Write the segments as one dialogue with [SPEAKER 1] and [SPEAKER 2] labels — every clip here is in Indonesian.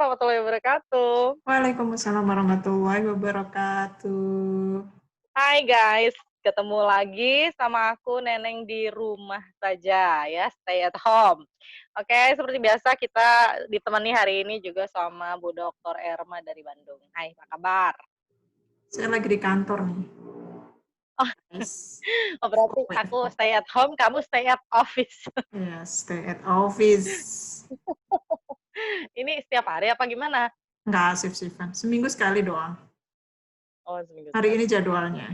[SPEAKER 1] warahmatullahi wabarakatuh.
[SPEAKER 2] Waalaikumsalam warahmatullahi wabarakatuh.
[SPEAKER 1] Hai guys, ketemu lagi sama aku Neneng di rumah saja ya, stay at home. Oke, seperti biasa kita ditemani hari ini juga sama Bu Dr. Erma dari Bandung. Hai, apa kabar?
[SPEAKER 2] Saya lagi di kantor nih,
[SPEAKER 1] Oh,
[SPEAKER 2] guys.
[SPEAKER 1] oh berarti aku
[SPEAKER 2] WFO.
[SPEAKER 1] stay at home, kamu stay at office.
[SPEAKER 2] Ya, stay at office.
[SPEAKER 1] Ini setiap hari apa gimana?
[SPEAKER 2] Nggak shift-shiftan. Seminggu sekali doang.
[SPEAKER 1] Oh, seminggu
[SPEAKER 2] Hari
[SPEAKER 1] sekali.
[SPEAKER 2] ini jadwalnya.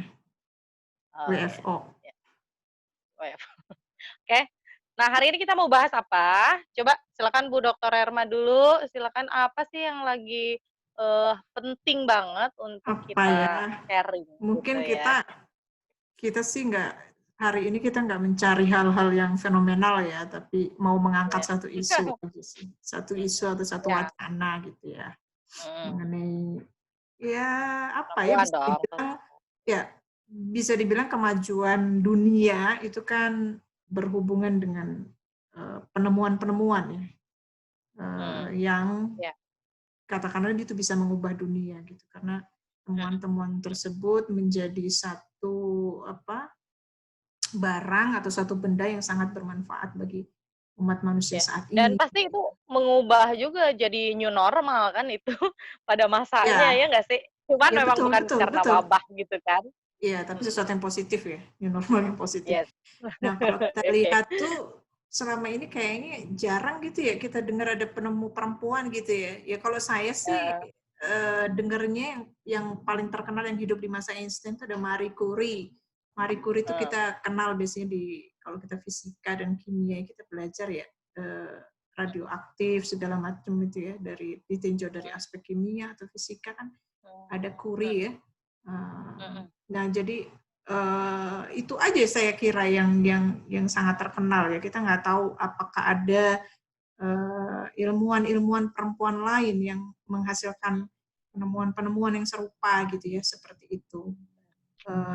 [SPEAKER 1] Oh ya,
[SPEAKER 2] WFO.
[SPEAKER 1] ya. Oke. Nah, hari ini kita mau bahas apa? Coba silakan Bu Dr. Erma dulu. Silakan apa sih yang lagi penting banget untuk
[SPEAKER 2] Apa ya?
[SPEAKER 1] kita sharing gitu
[SPEAKER 2] Mungkin
[SPEAKER 1] ya.
[SPEAKER 2] kita sih nggak, hari ini kita nggak mencari hal-hal yang fenomenal ya, tapi mau mengangkat
[SPEAKER 1] Ya.
[SPEAKER 2] satu isu aja sih. Satu isu atau satu
[SPEAKER 1] Ya.
[SPEAKER 2] wacana gitu ya.
[SPEAKER 1] Mm.
[SPEAKER 2] Mengenai, ya apa ya,
[SPEAKER 1] Perempuan dong.
[SPEAKER 2] ya bisa dibilang kemajuan dunia itu kan berhubungan dengan penemuan-penemuan ya,
[SPEAKER 1] Mm.
[SPEAKER 2] yang
[SPEAKER 1] Ya.
[SPEAKER 2] katakanlah itu bisa mengubah dunia gitu, karena temuan-temuan tersebut menjadi satu barang atau satu benda yang sangat bermanfaat bagi umat manusia
[SPEAKER 1] Ya.
[SPEAKER 2] saat
[SPEAKER 1] Dan
[SPEAKER 2] ini.
[SPEAKER 1] pasti itu mengubah juga jadi new normal kan itu pada masanya
[SPEAKER 2] Ya,
[SPEAKER 1] ya nggak sih? Cuman
[SPEAKER 2] ya
[SPEAKER 1] memang
[SPEAKER 2] betul,
[SPEAKER 1] bukan
[SPEAKER 2] betul,
[SPEAKER 1] karena
[SPEAKER 2] betul.
[SPEAKER 1] wabah gitu kan?
[SPEAKER 2] Iya, tapi sesuatu yang positif ya, new normal yang positif.
[SPEAKER 1] Yes.
[SPEAKER 2] Nah, kalau kita
[SPEAKER 1] Oke.
[SPEAKER 2] lihat tuh selama ini kayaknya jarang gitu ya kita dengar ada penemu perempuan gitu ya. Ya kalau saya sih dengarnya yang paling terkenal yang hidup di masa Einstein itu ada Marie Curie. Marie Curie itu kita kenal biasanya kalau kita fisika dan kimia kita belajar ya, radioaktif segala macam itu ya, dari ditinjau dari aspek kimia atau fisika kan ada Curie ya. Nah, jadi itu aja saya kira yang sangat terkenal ya. Kita nggak tahu apakah ada ilmuwan-ilmuwan perempuan lain yang menghasilkan penemuan-penemuan yang serupa gitu ya, seperti itu.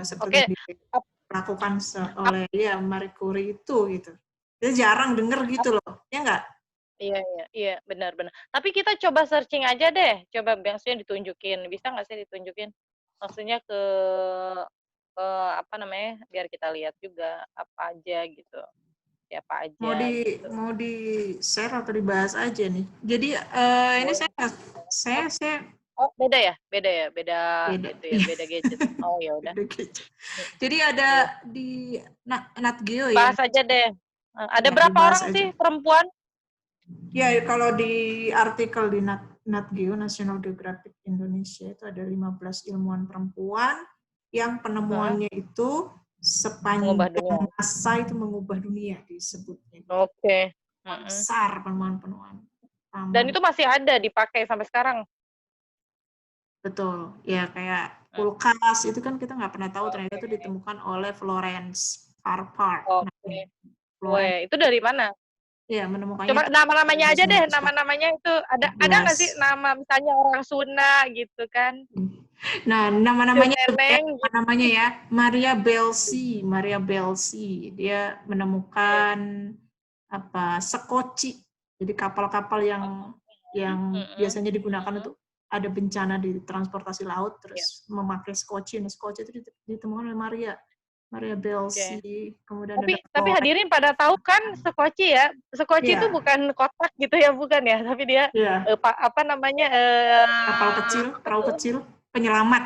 [SPEAKER 2] Seperti
[SPEAKER 1] Oke.
[SPEAKER 2] yang dilakukan oleh ya Marie Curie itu gitu. Kita jarang dengar gitu loh, ya nggak?
[SPEAKER 1] Iya iya iya, benar benar. Tapi kita coba searching aja deh, coba maksudnya ditunjukin, bisa nggak sih ditunjukin? Maksudnya apa namanya, biar kita lihat juga apa aja gitu, siapa
[SPEAKER 2] Mau
[SPEAKER 1] aja
[SPEAKER 2] di
[SPEAKER 1] gitu.
[SPEAKER 2] mau di share atau dibahas aja nih. Jadi ini
[SPEAKER 1] Boleh.
[SPEAKER 2] saya
[SPEAKER 1] Oh, beda ya? Beda ya? Beda
[SPEAKER 2] beda.
[SPEAKER 1] itu ya, beda gadget. Oh, ya udah.
[SPEAKER 2] Beda gitu.
[SPEAKER 1] Mhm,
[SPEAKER 2] Jadi
[SPEAKER 1] iya.
[SPEAKER 2] ada di Nat Geo ya.
[SPEAKER 1] Bahas aja deh. Ada
[SPEAKER 2] Ya,
[SPEAKER 1] berapa
[SPEAKER 2] dibahas
[SPEAKER 1] orang
[SPEAKER 2] aja.
[SPEAKER 1] sih perempuan?
[SPEAKER 2] Ya, kalau di artikel di Nat Geo National Geographic Indonesia itu ada 15 ilmuwan perempuan yang
[SPEAKER 1] Heeh,
[SPEAKER 2] penemuannya itu
[SPEAKER 1] mengubah
[SPEAKER 2] sepanjang
[SPEAKER 1] dunia.
[SPEAKER 2] masa itu mengubah dunia disebutnya.
[SPEAKER 1] Oke. Mhm.
[SPEAKER 2] Besar penemuan-penemuan pertama.
[SPEAKER 1] Dan itu masih ada dipakai sampai sekarang?
[SPEAKER 2] Betul. Ya, kayak
[SPEAKER 1] Mmm,
[SPEAKER 2] kulkas itu kan kita nggak pernah tahu ternyata
[SPEAKER 1] oke.
[SPEAKER 2] itu ditemukan oleh Florence Parpar. Nah,
[SPEAKER 1] Oke.
[SPEAKER 2] Florence
[SPEAKER 1] Weh, itu dari mana?
[SPEAKER 2] ya menemukannya
[SPEAKER 1] Coba
[SPEAKER 2] itu
[SPEAKER 1] nama-namanya aja deh,
[SPEAKER 2] 1914.
[SPEAKER 1] nama-namanya itu ada nggak sih nama misalnya orang Sunda gitu kan?
[SPEAKER 2] Nah,
[SPEAKER 1] Ke
[SPEAKER 2] nama-namanya
[SPEAKER 1] Neneng gitu.
[SPEAKER 2] nama-namanya ya, Maria Belsi. Maria Belsi. Dia
[SPEAKER 1] Oke.
[SPEAKER 2] menemukan sekoci. Jadi kapal-kapal yang
[SPEAKER 1] Mhm,
[SPEAKER 2] biasanya digunakan
[SPEAKER 1] mhm,
[SPEAKER 2] untuk ada bencana di transportasi laut,
[SPEAKER 1] iya,
[SPEAKER 2] terus memakai skoci. Nah, skoci itu ditemukan oleh Maria
[SPEAKER 1] oke.
[SPEAKER 2] Belsi. Kemudian
[SPEAKER 1] Tapi
[SPEAKER 2] ada
[SPEAKER 1] tapi
[SPEAKER 2] Florence.
[SPEAKER 1] hadirin pada tahu kan sekoci ya? Sekoci itu
[SPEAKER 2] Iya,
[SPEAKER 1] bukan kotak gitu ya, bukan ya? Tapi dia,
[SPEAKER 2] iya.
[SPEAKER 1] apa namanya,
[SPEAKER 2] Kapal kecil,
[SPEAKER 1] apa
[SPEAKER 2] perahu
[SPEAKER 1] tuh?
[SPEAKER 2] kecil, penyelamat,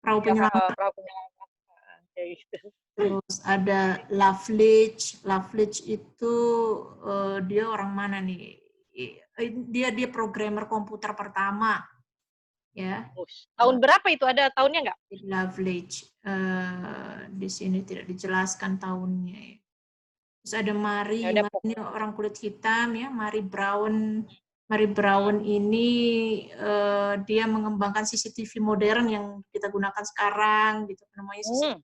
[SPEAKER 2] perahu
[SPEAKER 1] Ya,
[SPEAKER 2] penyelamat.
[SPEAKER 1] perahu penyelamat, kayak gitu.
[SPEAKER 2] Terus ada Loveridge. Loveridge itu dia orang mana nih? Dia programmer komputer pertama ya.
[SPEAKER 1] Tahun berapa itu, ada tahunnya nggak?
[SPEAKER 2] Loveridge. Di sini tidak dijelaskan tahunnya ya. Terus ada
[SPEAKER 1] Ya
[SPEAKER 2] Marie
[SPEAKER 1] udah
[SPEAKER 2] ini orang kulit hitam ya, Marie Brown. Marie Brown ini dia mengembangkan CCTV modern yang kita gunakan sekarang gitu, namanya
[SPEAKER 1] mhm.
[SPEAKER 2] CCTV.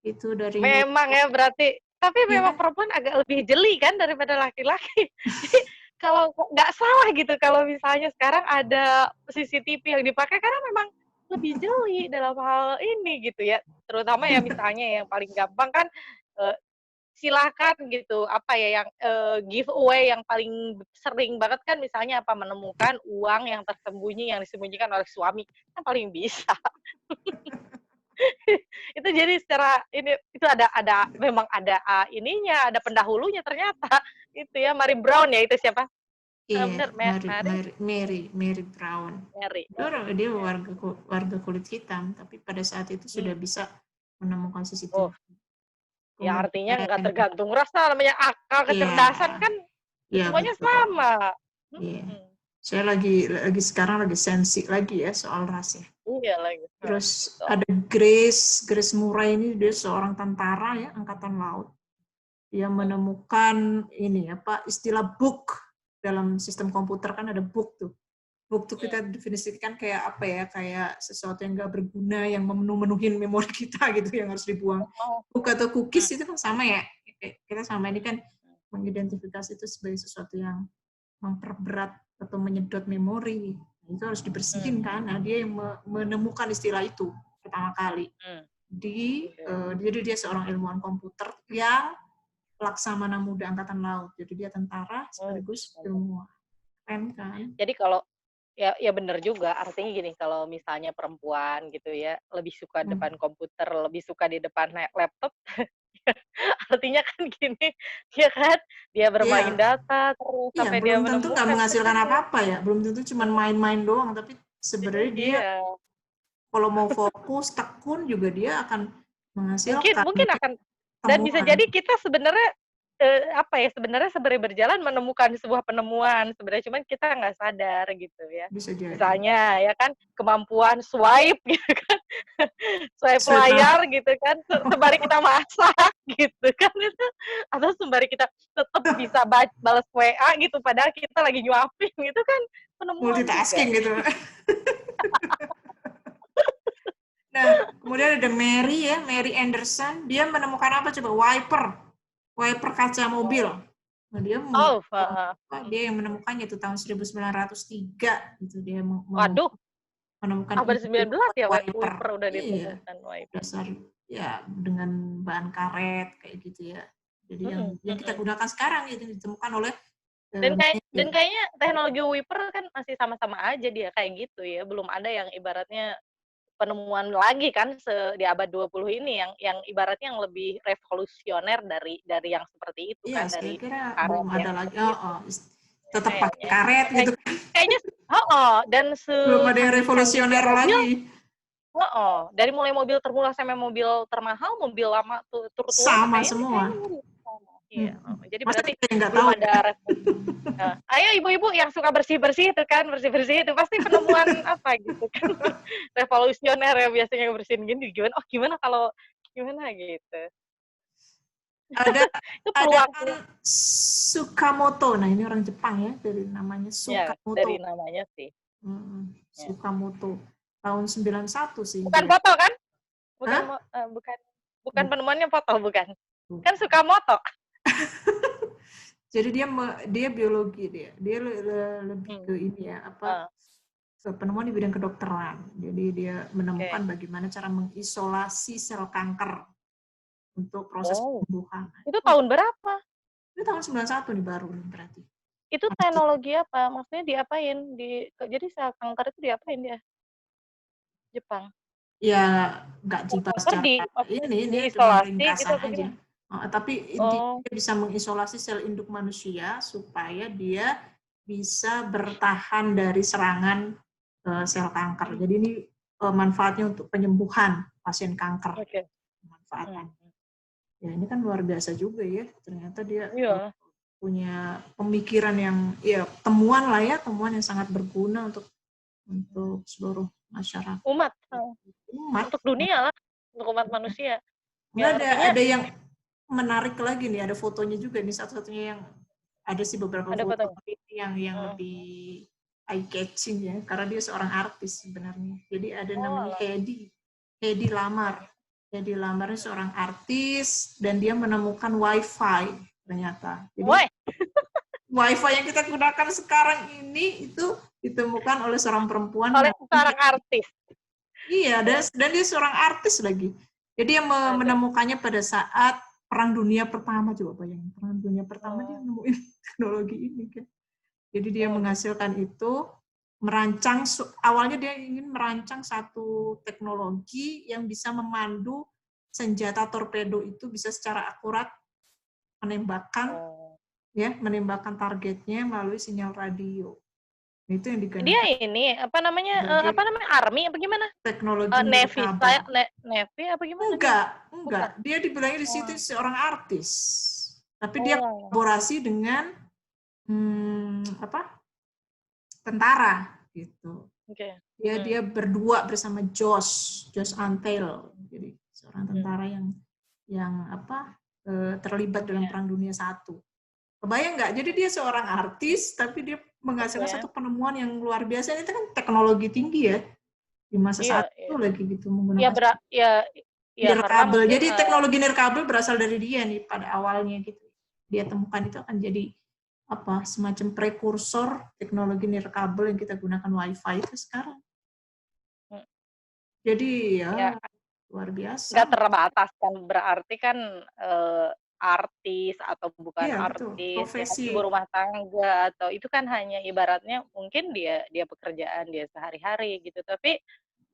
[SPEAKER 2] Itu dari New
[SPEAKER 1] Memang
[SPEAKER 2] York.
[SPEAKER 1] ya berarti, tapi memang
[SPEAKER 2] Ya,
[SPEAKER 1] perempuan agak lebih jeli kan daripada laki-laki. Jadi kalau nggak salah gitu kalau misalnya sekarang ada CCTV yang dipakai karena memang lebih jeli dalam hal ini gitu ya. Terutama ya misalnya yang paling gampang kan, silakan gitu, apa ya, yang, giveaway yang paling sering banget kan misalnya apa, menemukan uang yang tersembunyi yang disembunyikan oleh suami, kan paling bisa. Itu jadi secara ini, itu ada memang ada, ininya, ada pendahulunya ternyata, itu ya, Mary Brown ya itu siapa?
[SPEAKER 2] Iya,
[SPEAKER 1] Bener, Mary
[SPEAKER 2] Mary Brown.
[SPEAKER 1] Mary,
[SPEAKER 2] Dia
[SPEAKER 1] ya.
[SPEAKER 2] warga kulit hitam, tapi pada saat itu sudah
[SPEAKER 1] Mmm.
[SPEAKER 2] bisa menemukan CCTV.
[SPEAKER 1] Oh, ya artinya nggak
[SPEAKER 2] Kemudian
[SPEAKER 1] tergantung ras lah, namanya akal,
[SPEAKER 2] iya,
[SPEAKER 1] kecerdasan kan
[SPEAKER 2] iya
[SPEAKER 1] semuanya
[SPEAKER 2] betul.
[SPEAKER 1] sama.
[SPEAKER 2] Iya.
[SPEAKER 1] Mhm.
[SPEAKER 2] Saya lagi sekarang lagi sensi lagi ya soal ras ya.
[SPEAKER 1] Iya lagi,
[SPEAKER 2] Terus
[SPEAKER 1] betul.
[SPEAKER 2] ada Grace Murray ini, dia seorang tentara ya, angkatan laut. Dia
[SPEAKER 1] Mhm.
[SPEAKER 2] menemukan ini apa, istilah book dalam sistem komputer kan ada book tuh. Book tuh
[SPEAKER 1] Mhm.
[SPEAKER 2] kita definisikan kayak apa ya, kayak sesuatu yang nggak berguna, yang memenuhin memori kita gitu, yang harus dibuang.
[SPEAKER 1] Oh,
[SPEAKER 2] Book atau
[SPEAKER 1] mhm,
[SPEAKER 2] cookies itu kan sama ya. Kita sama ini kan mengidentifikasi itu sebagai sesuatu yang memperberat atau menyedot memori. Itu harus
[SPEAKER 1] mhm,
[SPEAKER 2] dibersihin kan. Nah, dia yang menemukan istilah itu pertama kali.
[SPEAKER 1] mhm, oke.
[SPEAKER 2] Jadi dia seorang ilmuwan komputer yang Laksamana Muda Angkatan Laut. Jadi dia tentara
[SPEAKER 1] Oh,
[SPEAKER 2] sekaligus
[SPEAKER 1] mantap.
[SPEAKER 2] ilmuwan. Keren kan?
[SPEAKER 1] Jadi kalau ya ya bener juga, artinya gini, kalau misalnya perempuan gitu ya, lebih suka
[SPEAKER 2] Hmm.
[SPEAKER 1] depan komputer, lebih suka di depan laptop, artinya kan gini, ya kan, dia bermain
[SPEAKER 2] Iya,
[SPEAKER 1] data terus
[SPEAKER 2] iya,
[SPEAKER 1] sampai dia
[SPEAKER 2] belum tentu nggak
[SPEAKER 1] menemukan
[SPEAKER 2] menghasilkan
[SPEAKER 1] katanya.
[SPEAKER 2] apa-apa ya. Belum tentu cuma main-main doang, tapi sebenarnya dia
[SPEAKER 1] Iya,
[SPEAKER 2] kalau mau fokus, tekun juga dia akan
[SPEAKER 1] mungkin
[SPEAKER 2] menghasilkan
[SPEAKER 1] mungkin akan dan bisa
[SPEAKER 2] temuan.
[SPEAKER 1] jadi kita sebenarnya, apa ya, sebenarnya sembari berjalan menemukan sebuah penemuan sebenarnya, cuman kita nggak sadar gitu ya.
[SPEAKER 2] Bisa jadi.
[SPEAKER 1] Misalnya ya kan, kemampuan swipe gitu kan, swipe
[SPEAKER 2] Swipe now.
[SPEAKER 1] layar gitu kan, sembari kita masak gitu kan itu, atau sembari kita tetap bisa balas WA gitu, padahal kita lagi nyuapin, itu kan penemuan juga.
[SPEAKER 2] Multitasking gitu. Nah, kemudian ada Mary ya, Mary Anderson. Dia menemukan apa coba? Wiper kaca mobil.
[SPEAKER 1] Oh.
[SPEAKER 2] Nah,
[SPEAKER 1] Oh, heeh,
[SPEAKER 2] dia yang menemukannya itu tahun 1903 gitu, dia
[SPEAKER 1] waduh,
[SPEAKER 2] menemukan
[SPEAKER 1] abad
[SPEAKER 2] ide
[SPEAKER 1] 19 ya
[SPEAKER 2] wiper.
[SPEAKER 1] wiper udah
[SPEAKER 2] Iya,
[SPEAKER 1] ditemukan, wiper.
[SPEAKER 2] dasar ya dengan bahan karet kayak gitu ya. Jadi
[SPEAKER 1] Mhm,
[SPEAKER 2] yang kita
[SPEAKER 1] mhm.
[SPEAKER 2] gunakan sekarang itu ditemukan oleh
[SPEAKER 1] Dan
[SPEAKER 2] Mary.
[SPEAKER 1] kayaknya teknologi wiper kan masih sama-sama aja dia kayak gitu ya, belum ada yang ibaratnya penemuan lagi kan di abad 20 ini yang ibaratnya yang lebih revolusioner dari yang seperti itu
[SPEAKER 2] Iya,
[SPEAKER 1] kan,
[SPEAKER 2] saya
[SPEAKER 1] dari
[SPEAKER 2] kira belum
[SPEAKER 1] karet
[SPEAKER 2] ada
[SPEAKER 1] yang
[SPEAKER 2] lagi.
[SPEAKER 1] seperti
[SPEAKER 2] Oh,
[SPEAKER 1] itu.
[SPEAKER 2] oh,
[SPEAKER 1] Ya
[SPEAKER 2] tetap pakai
[SPEAKER 1] kayaknya.
[SPEAKER 2] karet
[SPEAKER 1] Kayak
[SPEAKER 2] gitu.
[SPEAKER 1] kayaknya heeh, dan
[SPEAKER 2] Belum ada yang
[SPEAKER 1] secanggih-canggihnya
[SPEAKER 2] revolusioner
[SPEAKER 1] mobil
[SPEAKER 2] lagi.
[SPEAKER 1] heeh, dari mulai mobil termurah sampai mobil termahal, mobil lama tur-tua tuh
[SPEAKER 2] Sama
[SPEAKER 1] kayaknya
[SPEAKER 2] semua.
[SPEAKER 1] mirip sama. Iya,
[SPEAKER 2] Hmm.
[SPEAKER 1] heeh. Jadi
[SPEAKER 2] Masa
[SPEAKER 1] berarti
[SPEAKER 2] kita yang nggak
[SPEAKER 1] belum
[SPEAKER 2] tahu
[SPEAKER 1] ada
[SPEAKER 2] ya?
[SPEAKER 1] ayo ibu-ibu yang suka bersih-bersih itu kan, bersih-bersih itu pasti penemuan apa gitu kan, revolusioner ya biasanya bersihin gini, gimana, oh gimana kalau gimana gitu.
[SPEAKER 2] Ada
[SPEAKER 1] Itu
[SPEAKER 2] ada
[SPEAKER 1] peluang
[SPEAKER 2] kan Sukamoto. Nah, ini orang Jepang ya, dari namanya
[SPEAKER 1] ya dari
[SPEAKER 2] Sukamoto.
[SPEAKER 1] namanya sih, ya.
[SPEAKER 2] Sukamoto. Tahun 91 sih
[SPEAKER 1] Bukan
[SPEAKER 2] dia.
[SPEAKER 1] foto kan? Bukan
[SPEAKER 2] Hah?
[SPEAKER 1] bukan bukan
[SPEAKER 2] Bukan.
[SPEAKER 1] penemuannya foto, bukan? Kan suka moto.
[SPEAKER 2] Jadi dia biologi dia. Dia lebih
[SPEAKER 1] Hmm,
[SPEAKER 2] ke ini ya, apa
[SPEAKER 1] heeh,
[SPEAKER 2] penemuan di bidang kedokteran. Jadi dia
[SPEAKER 1] oke.
[SPEAKER 2] menemukan bagaimana cara mengisolasi sel kanker untuk proses
[SPEAKER 1] Oh,
[SPEAKER 2] penyembuhan. Nah,
[SPEAKER 1] itu tahun berapa?
[SPEAKER 2] itu tahun 91 nih baru nih berarti.
[SPEAKER 1] Itu teknologi apa? Maksudnya diapain? Jadi sel kanker itu diapain dia? Jepang?
[SPEAKER 2] Ya nggak
[SPEAKER 1] Sel
[SPEAKER 2] dibahas
[SPEAKER 1] kanker
[SPEAKER 2] secara
[SPEAKER 1] maksudnya
[SPEAKER 2] ini cuma
[SPEAKER 1] diisolasi gitu
[SPEAKER 2] ringkasan
[SPEAKER 1] apa
[SPEAKER 2] aja.
[SPEAKER 1] gimana?
[SPEAKER 2] Tapi intinya
[SPEAKER 1] Oh,
[SPEAKER 2] dia bisa mengisolasi sel induk manusia supaya dia bisa bertahan dari serangan sel kanker.
[SPEAKER 1] mmm,
[SPEAKER 2] Jadi ini manfaatnya untuk penyembuhan pasien kanker.
[SPEAKER 1] oke.
[SPEAKER 2] Pemanfaatan.
[SPEAKER 1] Mhm.
[SPEAKER 2] Ya ini kan luar biasa juga ya. Ternyata dia
[SPEAKER 1] Iya,
[SPEAKER 2] punya pemikiran yang ya temuan lah ya, temuan yang sangat berguna untuk seluruh masyarakat
[SPEAKER 1] umat,
[SPEAKER 2] umat.
[SPEAKER 1] untuk dunia lah, untuk umat manusia.
[SPEAKER 2] Nggak
[SPEAKER 1] Ya artinya
[SPEAKER 2] ada yang menarik lagi nih, ada fotonya juga nih, satu-satunya yang ada sih beberapa
[SPEAKER 1] ada
[SPEAKER 2] foto,
[SPEAKER 1] fotonya?
[SPEAKER 2] tapi yang
[SPEAKER 1] Mhm.
[SPEAKER 2] lebih eye catching ya, karena dia seorang artis sebenarnya. Jadi ada namanya
[SPEAKER 1] Oalah,
[SPEAKER 2] Hedi Lamar.
[SPEAKER 1] mhm,
[SPEAKER 2] Hedi Lamar ini seorang artis dan dia menemukan WiFi ternyata. Jadi
[SPEAKER 1] why?
[SPEAKER 2] WiFi yang kita gunakan sekarang ini itu ditemukan oleh seorang perempuan
[SPEAKER 1] Oleh
[SPEAKER 2] namanya
[SPEAKER 1] seorang artis.
[SPEAKER 2] Iya,
[SPEAKER 1] Oh,
[SPEAKER 2] dan dia seorang artis lagi. Jadi dia
[SPEAKER 1] aduh,
[SPEAKER 2] menemukannya pada saat Perang Dunia Pertama, coba bayangin. Perang Dunia Pertama dia
[SPEAKER 1] Oh.
[SPEAKER 2] nemuin teknologi ini kan. Jadi dia
[SPEAKER 1] Oh,
[SPEAKER 2] menghasilkan itu, merancang, awalnya dia ingin merancang satu teknologi yang bisa memandu senjata torpedo itu bisa secara akurat menembakkan
[SPEAKER 1] oh.
[SPEAKER 2] menembakkan targetnya melalui sinyal radio. Itu yang
[SPEAKER 1] Dia
[SPEAKER 2] digunakan
[SPEAKER 1] ini apa
[SPEAKER 2] sebagai
[SPEAKER 1] namanya Army apa gimana?
[SPEAKER 2] teknologi
[SPEAKER 1] Navy
[SPEAKER 2] nirkabel.
[SPEAKER 1] saya Navy apa gimana dia?
[SPEAKER 2] Enggak.
[SPEAKER 1] Bukan.
[SPEAKER 2] Dia dibilangnya di situ
[SPEAKER 1] Oh.
[SPEAKER 2] seorang artis. Tapi dia
[SPEAKER 1] Oh.
[SPEAKER 2] kolaborasi dengan tentara gitu.
[SPEAKER 1] Oke.
[SPEAKER 2] Dia
[SPEAKER 1] Hmm.
[SPEAKER 2] dia berdua bersama Josh Antel. Jadi seorang
[SPEAKER 1] Hmm.
[SPEAKER 2] tentara yang terlibat dalam
[SPEAKER 1] Ya.
[SPEAKER 2] Perang Dunia I. Kebayang nggak? Jadi dia seorang artis, tapi dia menghasilkan
[SPEAKER 1] Oke.
[SPEAKER 2] satu penemuan yang luar biasa. Itu kan teknologi tinggi ya di masa
[SPEAKER 1] Iya,
[SPEAKER 2] saat
[SPEAKER 1] iya.
[SPEAKER 2] itu lagi gitu
[SPEAKER 1] Ya
[SPEAKER 2] menggunakan
[SPEAKER 1] ya karena
[SPEAKER 2] nirkabel.
[SPEAKER 1] mungkin
[SPEAKER 2] Jadi teknologi nirkabel berasal dari dia nih pada awalnya gitu. Dia temukan itu akan jadi semacam prekursor teknologi nirkabel yang kita gunakan WiFi itu sekarang. Jadi
[SPEAKER 1] ya
[SPEAKER 2] ya luar
[SPEAKER 1] nggak
[SPEAKER 2] biasa.
[SPEAKER 1] terbatas kan, berarti kan artis atau bukan
[SPEAKER 2] Iya betul,
[SPEAKER 1] artis ya, ibu
[SPEAKER 2] profesi.
[SPEAKER 1] rumah tangga atau itu kan hanya ibaratnya mungkin dia dia pekerjaan dia sehari-hari gitu, tapi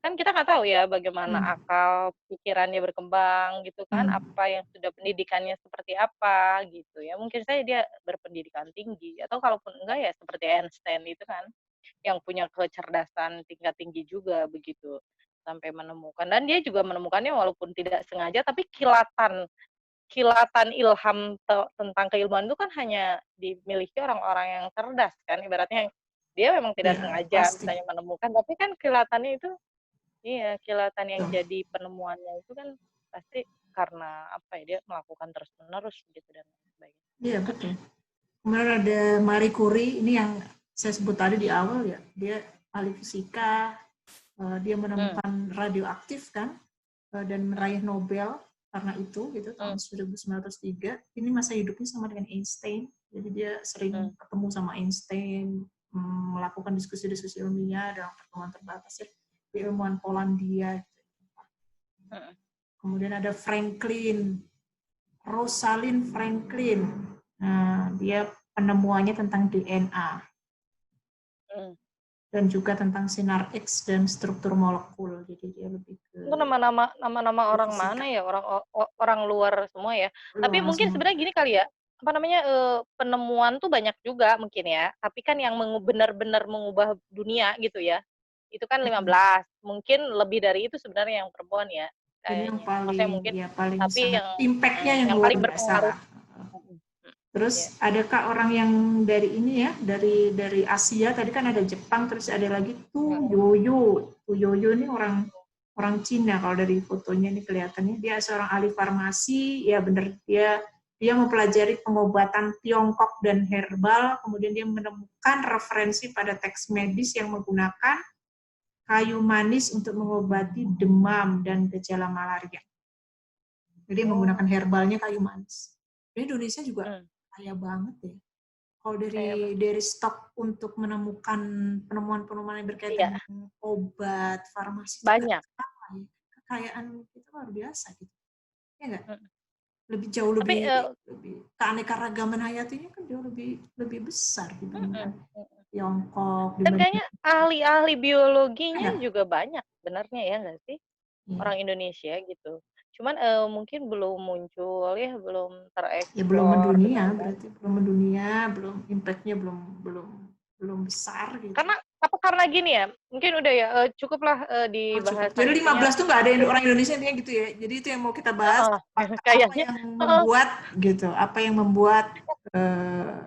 [SPEAKER 1] kan kita nggak tahu ya bagaimana
[SPEAKER 2] Hmm.
[SPEAKER 1] akal pikirannya berkembang gitu kan,
[SPEAKER 2] Hmm.
[SPEAKER 1] apa yang sudah pendidikannya seperti apa gitu ya. Mungkin saja dia berpendidikan tinggi atau kalaupun enggak ya seperti Einstein itu kan, yang punya kecerdasan tingkat tinggi juga begitu, sampai menemukan dan dia juga menemukannya walaupun tidak sengaja tapi kilatan kilatan ilham tentang keilmuan itu kan hanya dimiliki orang-orang yang cerdas kan, ibaratnya dia memang tidak
[SPEAKER 2] Ya
[SPEAKER 1] sengaja
[SPEAKER 2] pasti.
[SPEAKER 1] misalnya menemukan, tapi kan kilatannya itu iya, kilatan yang
[SPEAKER 2] Betul.
[SPEAKER 1] jadi penemuannya itu kan pasti karena apa ya, dia melakukan terus-menerus gitu dan lain sebagainya.
[SPEAKER 2] Iya betul. Kemudian ada Marie Curie, ini yang saya sebut tadi di awal ya. Dia ahli fisika, dia
[SPEAKER 1] Mmm.
[SPEAKER 2] menemukan radioaktif kan, dan
[SPEAKER 1] Mmm.
[SPEAKER 2] meraih Nobel karena itu gitu tahun
[SPEAKER 1] Mmm.
[SPEAKER 2] 1903. Ini masa hidupnya sama dengan Einstein. Jadi dia sering
[SPEAKER 1] Mmm.
[SPEAKER 2] ketemu sama Einstein, melakukan diskusi-diskusi ilmiah dalam pertemuan terbatas ya di ilmuwan Polandia.
[SPEAKER 1] Mhm.
[SPEAKER 2] Kemudian ada Rosalind Franklin. Nah, dia penemuannya tentang DNA
[SPEAKER 1] Mmm.
[SPEAKER 2] dan juga tentang sinar X dan struktur molekul. Jadi dia lebih ke
[SPEAKER 1] Itu nama-nama orang
[SPEAKER 2] fisika.
[SPEAKER 1] mana ya? Orang luar semua ya? Tapi
[SPEAKER 2] Luar
[SPEAKER 1] mungkin
[SPEAKER 2] semua.
[SPEAKER 1] sebenarnya gini kali ya, apa namanya, penemuan tuh banyak juga mungkin ya, tapi kan yang benar-benar mengubah dunia gitu ya, itu kan 15, mungkin lebih dari itu sebenarnya yang perempuan ya,
[SPEAKER 2] Ini yang
[SPEAKER 1] kayaknya. Maksudnya
[SPEAKER 2] paling
[SPEAKER 1] mungkin
[SPEAKER 2] ya paling
[SPEAKER 1] tapi
[SPEAKER 2] sangat impact-nya yang
[SPEAKER 1] yang
[SPEAKER 2] luar
[SPEAKER 1] paling
[SPEAKER 2] biasa
[SPEAKER 1] berpengaruh
[SPEAKER 2] lah.
[SPEAKER 1] mhm, iya,
[SPEAKER 2] Terus adakah orang yang dari ini ya, dari Asia, tadi kan ada Jepang, terus ada lagi Tu
[SPEAKER 1] mhm,
[SPEAKER 2] Yoyo. Tu Yoyo ini orang orang Cina kalau dari fotonya ini kelihatannya. Dia seorang ahli farmasi, ya benar dia mempelajari pengobatan Tiongkok dan herbal, kemudian dia menemukan referensi pada teks medis yang menggunakan kayu manis untuk mengobati demam dan gejala malaria. Jadi menggunakan
[SPEAKER 1] oh,
[SPEAKER 2] herbalnya kayu manis. Di Indonesia juga
[SPEAKER 1] mmm,
[SPEAKER 2] kaya banget ya. Kalau
[SPEAKER 1] kayak apa?
[SPEAKER 2] dari stok untuk menemukan penemuan-penemuan yang berkaitan
[SPEAKER 1] Iya,
[SPEAKER 2] dengan obat, farmasi juga
[SPEAKER 1] banyak,
[SPEAKER 2] sama ya. Kekayaan kita luar biasa gitu. Ya enggak?
[SPEAKER 1] mhm,
[SPEAKER 2] Lebih jauh
[SPEAKER 1] tapi,
[SPEAKER 2] lebih keanekaragaman hayatinya kan jauh lebih lebih besar
[SPEAKER 1] mhm,
[SPEAKER 2] dibandingkan
[SPEAKER 1] mhm.
[SPEAKER 2] Tiongkok,
[SPEAKER 1] Dan
[SPEAKER 2] dibandingkan
[SPEAKER 1] kayaknya ahli-ahli biologinya
[SPEAKER 2] ya.
[SPEAKER 1] juga banyak sebenarnya ya nggak sih?
[SPEAKER 2] Ya.
[SPEAKER 1] Orang Indonesia gitu. Cuman, mungkin belum muncul ya, belum
[SPEAKER 2] Ya belum
[SPEAKER 1] tereksplor
[SPEAKER 2] mendunia,
[SPEAKER 1] dengan baik.
[SPEAKER 2] berarti belum mendunia, belum impact-nya belum belum belum besar gitu.
[SPEAKER 1] Karena gini ya, mungkin udah ya, cukuplah,
[SPEAKER 2] Oh cukup.
[SPEAKER 1] dibahas
[SPEAKER 2] Jadi
[SPEAKER 1] intinya
[SPEAKER 2] 15 tuh nggak ada
[SPEAKER 1] mungkin
[SPEAKER 2] orang Indonesia intinya gitu ya. Jadi itu yang mau kita bahas.
[SPEAKER 1] heeh,
[SPEAKER 2] Apa
[SPEAKER 1] kayaknya
[SPEAKER 2] yang
[SPEAKER 1] heeh,
[SPEAKER 2] membuat gitu, apa yang membuat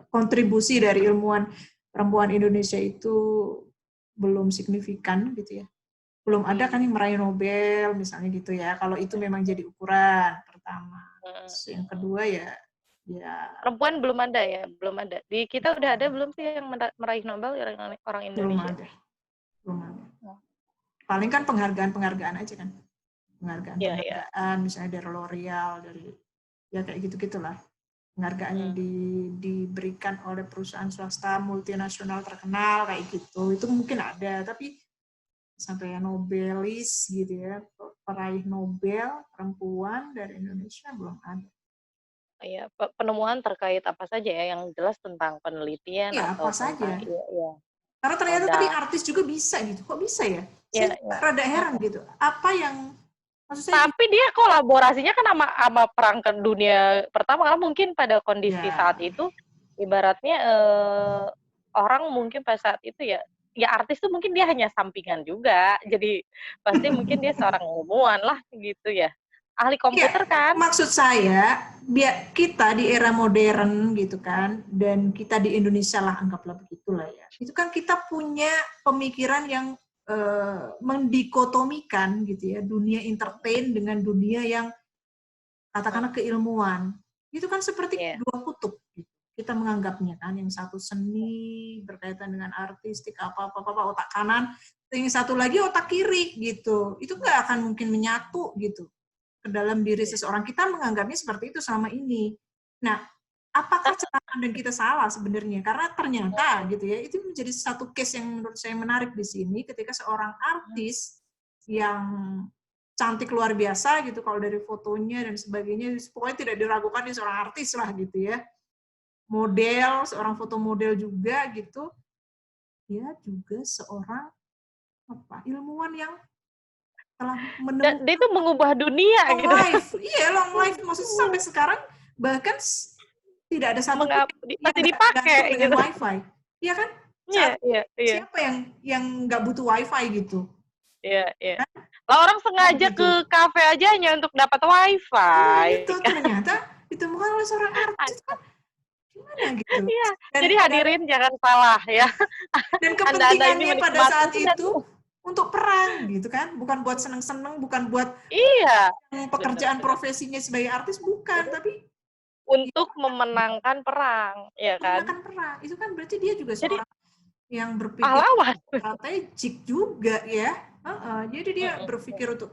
[SPEAKER 2] kontribusi dari ilmuwan perempuan Indonesia itu belum signifikan gitu ya. Belum ada kan yang meraih Nobel misalnya gitu ya. Kalau itu memang jadi ukuran pertama.
[SPEAKER 1] mhm,
[SPEAKER 2] Terus yang
[SPEAKER 1] mhm.
[SPEAKER 2] kedua ya
[SPEAKER 1] Perempuan belum ada ya? Belum ada. Di kita udah ada belum sih yang meraih Nobel orang orang
[SPEAKER 2] belum
[SPEAKER 1] Indonesia?
[SPEAKER 2] ada, belum ada.
[SPEAKER 1] Oh,
[SPEAKER 2] Paling kan penghargaan-penghargaan aja kan.
[SPEAKER 1] iya, iya.
[SPEAKER 2] Penghargaan-penghargaan misalnya dari L'Oreal, dari ya kayak gitu-gitulah. Penghargaan yang
[SPEAKER 1] Mhm.
[SPEAKER 2] diberikan oleh perusahaan swasta multinasional terkenal kayak gitu. Itu mungkin ada, tapi sampai Nobelis gitu ya, peraih Nobel perempuan dari Indonesia belum ada.
[SPEAKER 1] Iya, penemuan terkait apa saja ya, yang jelas tentang penelitian
[SPEAKER 2] Iya,
[SPEAKER 1] atau
[SPEAKER 2] apa
[SPEAKER 1] tentang
[SPEAKER 2] saja.
[SPEAKER 1] iya iya,
[SPEAKER 2] Karena ternyata tadi
[SPEAKER 1] produk.
[SPEAKER 2] artis juga bisa gitu. Kok bisa ya? Saya
[SPEAKER 1] Iya
[SPEAKER 2] juga
[SPEAKER 1] iya,
[SPEAKER 2] rada heran
[SPEAKER 1] mhm.
[SPEAKER 2] gitu. Apa yang maksud saya
[SPEAKER 1] Tapi dia kolaborasinya kan sama Perang ke Dunia Pertama kan mungkin pada kondisi saat
[SPEAKER 2] ya
[SPEAKER 1] itu, ibaratnya, orang mungkin pada saat itu ya, ya artis tuh mungkin dia hanya sampingan juga, jadi pasti mungkin dia seorang ilmuwan lah gitu ya. Ahli
[SPEAKER 2] ya
[SPEAKER 1] komputer kan?
[SPEAKER 2] maksud saya biar kita di era modern gitu kan dan kita di Indonesia lah anggaplah begitulah ya. Itu kan kita punya pemikiran yang mendikotomikan gitu ya, dunia entertain dengan dunia yang
[SPEAKER 1] Mhm,
[SPEAKER 2] katakanlah keilmuan. Itu kan seperti
[SPEAKER 1] iya,
[SPEAKER 2] dua kutub gitu. Kita menganggapnya kan, yang satu seni berkaitan dengan artistik apa otak kanan, yang satu lagi otak kiri gitu. Itu nggak akan mungkin menyatu gitu ke dalam diri
[SPEAKER 1] iya.
[SPEAKER 2] seseorang. Kita menganggapnya seperti itu selama ini. Nah, apakah cara pandang kita salah sebenarnya? Karena ternyata gitu ya, itu menjadi satu case yang menurut saya menarik di sini ketika seorang artis yang cantik luar biasa gitu kalau dari fotonya dan sebagainya, pokoknya tidak diragukan dia seorang artis lah gitu ya. Model, seorang foto model juga gitu. Dia juga seorang ilmuwan yang telah
[SPEAKER 1] Dia
[SPEAKER 2] menemukan
[SPEAKER 1] itu mengubah dunia
[SPEAKER 2] long
[SPEAKER 1] gitu.
[SPEAKER 2] life. Iya, long life maksudnya sampai sekarang bahkan tidak ada satupun yang
[SPEAKER 1] Masih
[SPEAKER 2] nggak tergantung
[SPEAKER 1] dipakai
[SPEAKER 2] dengan
[SPEAKER 1] gitu.
[SPEAKER 2] wifi. Iya kan?
[SPEAKER 1] Iya
[SPEAKER 2] Saat
[SPEAKER 1] iya iya.
[SPEAKER 2] siapa yang nggak butuh wifi gitu?
[SPEAKER 1] Iya iya. Lah orang
[SPEAKER 2] Nah,
[SPEAKER 1] sengaja ke
[SPEAKER 2] begitu.
[SPEAKER 1] kafe aja hanya untuk dapat
[SPEAKER 2] Nah
[SPEAKER 1] WiFi
[SPEAKER 2] itu
[SPEAKER 1] kan.
[SPEAKER 2] ternyata ditemukan oleh seorang artis kan gimana gitu.
[SPEAKER 1] Iya,
[SPEAKER 2] Dan
[SPEAKER 1] jadi
[SPEAKER 2] dan
[SPEAKER 1] hadirin jangan salah ya.
[SPEAKER 2] dan
[SPEAKER 1] Anda-anda ini
[SPEAKER 2] kepentingannya pada
[SPEAKER 1] menikmati
[SPEAKER 2] saat
[SPEAKER 1] itu dan
[SPEAKER 2] itu untuk perang gitu kan, bukan buat seneng-seneng, bukan buat
[SPEAKER 1] iya, bener
[SPEAKER 2] pekerjaan
[SPEAKER 1] bener.
[SPEAKER 2] profesinya sebagai artis, bukan, tapi
[SPEAKER 1] Untuk memenangkan perang, ya kan.
[SPEAKER 2] memenangkan perang. Itu kan berarti dia juga
[SPEAKER 1] Jadi
[SPEAKER 2] seorang yang berpikir
[SPEAKER 1] pahlawan.
[SPEAKER 2] strategik juga ya. Jadi dia
[SPEAKER 1] Mhm,
[SPEAKER 2] berpikir untuk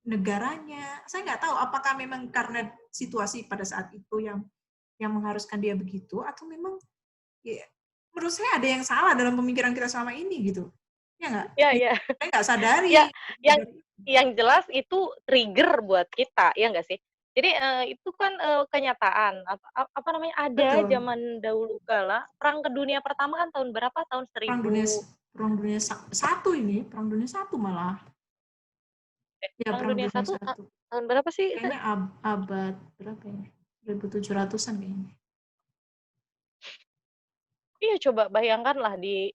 [SPEAKER 2] negaranya. Saya nggak tahu apakah memang karena situasi pada saat itu yang mengharuskan dia begitu atau memang ya, menurut saya ada yang salah dalam pemikiran kita selama ini gitu. Ya nggak?
[SPEAKER 1] iya iya.
[SPEAKER 2] Saya nggak sadari.
[SPEAKER 1] Ya, yang yang jelas itu trigger buat kita, ya nggak sih? Jadi, itu kan, kenyataan, apa namanya, ada
[SPEAKER 2] Betul.
[SPEAKER 1] zaman dahulu kala, Perang ke Dunia Pertama kan tahun berapa? Tahun
[SPEAKER 2] Perang dunia
[SPEAKER 1] 1000
[SPEAKER 2] perang dunia satu ini, perang dunia satu malah. Ya,
[SPEAKER 1] Perang
[SPEAKER 2] perang
[SPEAKER 1] Dunia
[SPEAKER 2] dunia
[SPEAKER 1] Satu
[SPEAKER 2] satu.
[SPEAKER 1] tahun berapa sih itu?
[SPEAKER 2] Kayaknya abad berapa ya? 1700-an kayaknya.
[SPEAKER 1] Iya, coba bayangkanlah di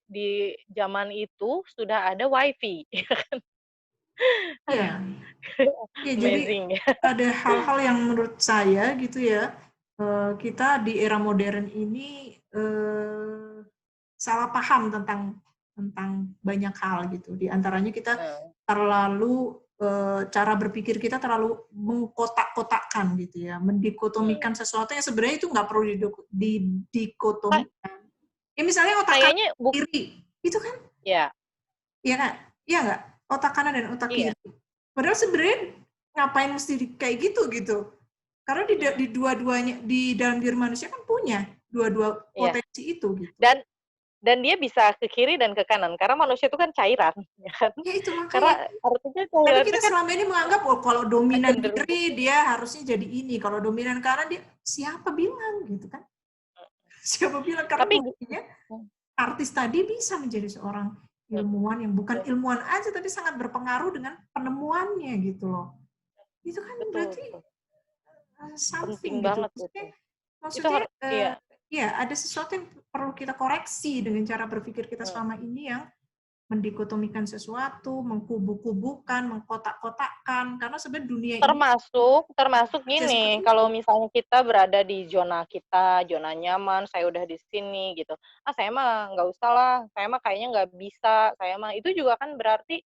[SPEAKER 1] zaman itu sudah ada WiFi. Aduh,
[SPEAKER 2] Iya. Ya, jadi
[SPEAKER 1] amazing ya.
[SPEAKER 2] ada hal-hal yang menurut saya gitu ya, kita di era modern ini salah paham tentang banyak hal gitu. Di antaranya kita
[SPEAKER 1] Heeh,
[SPEAKER 2] terlalu cara berpikir kita terlalu mengkotak-kotakkan gitu ya,
[SPEAKER 1] mhm.
[SPEAKER 2] mendikotomikan sesuatu yang sebenarnya itu nggak perlu
[SPEAKER 1] Ka
[SPEAKER 2] didikotomikan. Ya misalnya otak kanan
[SPEAKER 1] kayaknya
[SPEAKER 2] kiri, itu kan
[SPEAKER 1] ya,
[SPEAKER 2] iya nggak? Iya nggak? Otak kanan dan otak
[SPEAKER 1] iya,
[SPEAKER 2] kiri. Padahal sebenarnya ngapain mesti kayak gitu gitu? Karena di
[SPEAKER 1] mhm,
[SPEAKER 2] dua-duanya di dalam diri manusia kan punya dua-dua
[SPEAKER 1] iya.
[SPEAKER 2] potensi itu gitu.
[SPEAKER 1] Dan dia bisa ke kiri dan ke kanan, karena manusia itu kan cairan, ya kan.
[SPEAKER 2] Ya itu
[SPEAKER 1] Karena
[SPEAKER 2] makanya.
[SPEAKER 1] artinya
[SPEAKER 2] Tapi
[SPEAKER 1] cairan itu
[SPEAKER 2] kita
[SPEAKER 1] kan
[SPEAKER 2] selama ini menganggap oh kalau dominan
[SPEAKER 1] cenderung
[SPEAKER 2] kiri dia harusnya jadi ini, kalau dominan kanan dia siapa bilang gitu kan? Siapa bilang karena
[SPEAKER 1] tapi
[SPEAKER 2] buktinya artis tadi bisa menjadi seorang ilmuwan yang bukan ilmuwan aja tapi sangat berpengaruh dengan penemuannya gitu loh. Itu kan
[SPEAKER 1] betul
[SPEAKER 2] berarti
[SPEAKER 1] betul, penting
[SPEAKER 2] something gitu.
[SPEAKER 1] banget itu.
[SPEAKER 2] Maksudnya,
[SPEAKER 1] Itu
[SPEAKER 2] maksudnya
[SPEAKER 1] iya,
[SPEAKER 2] ya ada sesuatu yang perlu kita koreksi dengan cara berpikir kita
[SPEAKER 1] mhm.
[SPEAKER 2] selama ini yang mendikotomikan sesuatu, mengkubu-kubukan, mengkotak-kotakkan, karena sebenarnya dunia ini
[SPEAKER 1] Termasuk termasuk
[SPEAKER 2] aja seperti
[SPEAKER 1] gini,
[SPEAKER 2] itu.
[SPEAKER 1] kalau misalnya kita berada di zona kita, zona nyaman, saya udah di sini gitu, "Ah, saya mah nggak usah lah, saya mah kayaknya nggak bisa, saya mah" itu juga kan berarti,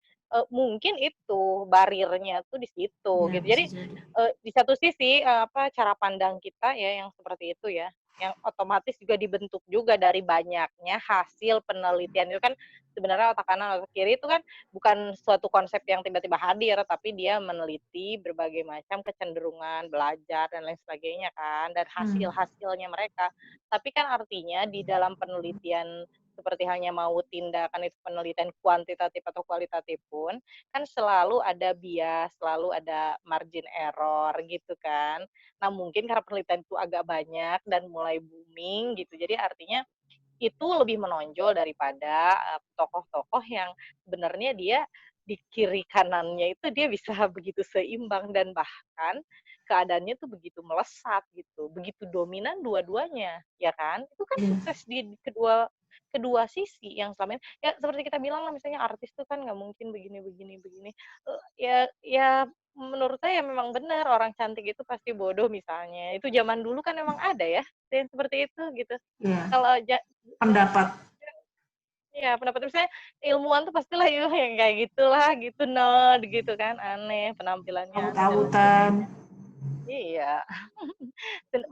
[SPEAKER 1] mungkin itu barirnya tuh di situ
[SPEAKER 2] Ya
[SPEAKER 1] gitu.
[SPEAKER 2] bisa
[SPEAKER 1] Jadi,
[SPEAKER 2] jadi.
[SPEAKER 1] di satu sisi, apa, cara pandang kita ya yang seperti itu ya, yang otomatis juga dibentuk juga dari banyaknya hasil penelitian itu kan sebenarnya otak kanan, otak kiri itu kan bukan suatu konsep yang tiba-tiba hadir, tapi dia meneliti berbagai macam kecenderungan, belajar dan lain sebagainya kan, dan
[SPEAKER 2] Hmm.
[SPEAKER 1] hasil-hasilnya mereka. Tapi kan artinya di dalam penelitian seperti hanya mau tindakan itu penelitian kuantitatif atau kualitatif pun, kan selalu ada bias, selalu ada margin error gitu kan. Nah mungkin karena penelitian itu agak banyak dan mulai booming gitu, jadi artinya itu lebih menonjol daripada tokoh-tokoh yang sebenarnya dia di kiri kanannya itu dia bisa begitu seimbang dan bahkan keadaannya tuh begitu melesat gitu, begitu dominan dua-duanya, ya kan? Itu kan
[SPEAKER 2] Iya.
[SPEAKER 1] sukses di kedua kedua sisi yang selama ini ya seperti kita bilang lah misalnya artis tuh kan nggak mungkin begini begini begini. Ya ya menurut saya memang benar orang cantik itu pasti bodoh misalnya. Itu zaman dulu kan memang ada ya yang seperti itu gitu.
[SPEAKER 2] Iya.
[SPEAKER 1] Kalau
[SPEAKER 2] Pendapat.
[SPEAKER 1] ya pendapat misalnya ilmuwan tuh pastilah yang kayak gitulah gitu nerd gitu kan aneh penampilannya aneh dan lain
[SPEAKER 2] Tahu-tahutan.
[SPEAKER 1] sebagainya. Iya.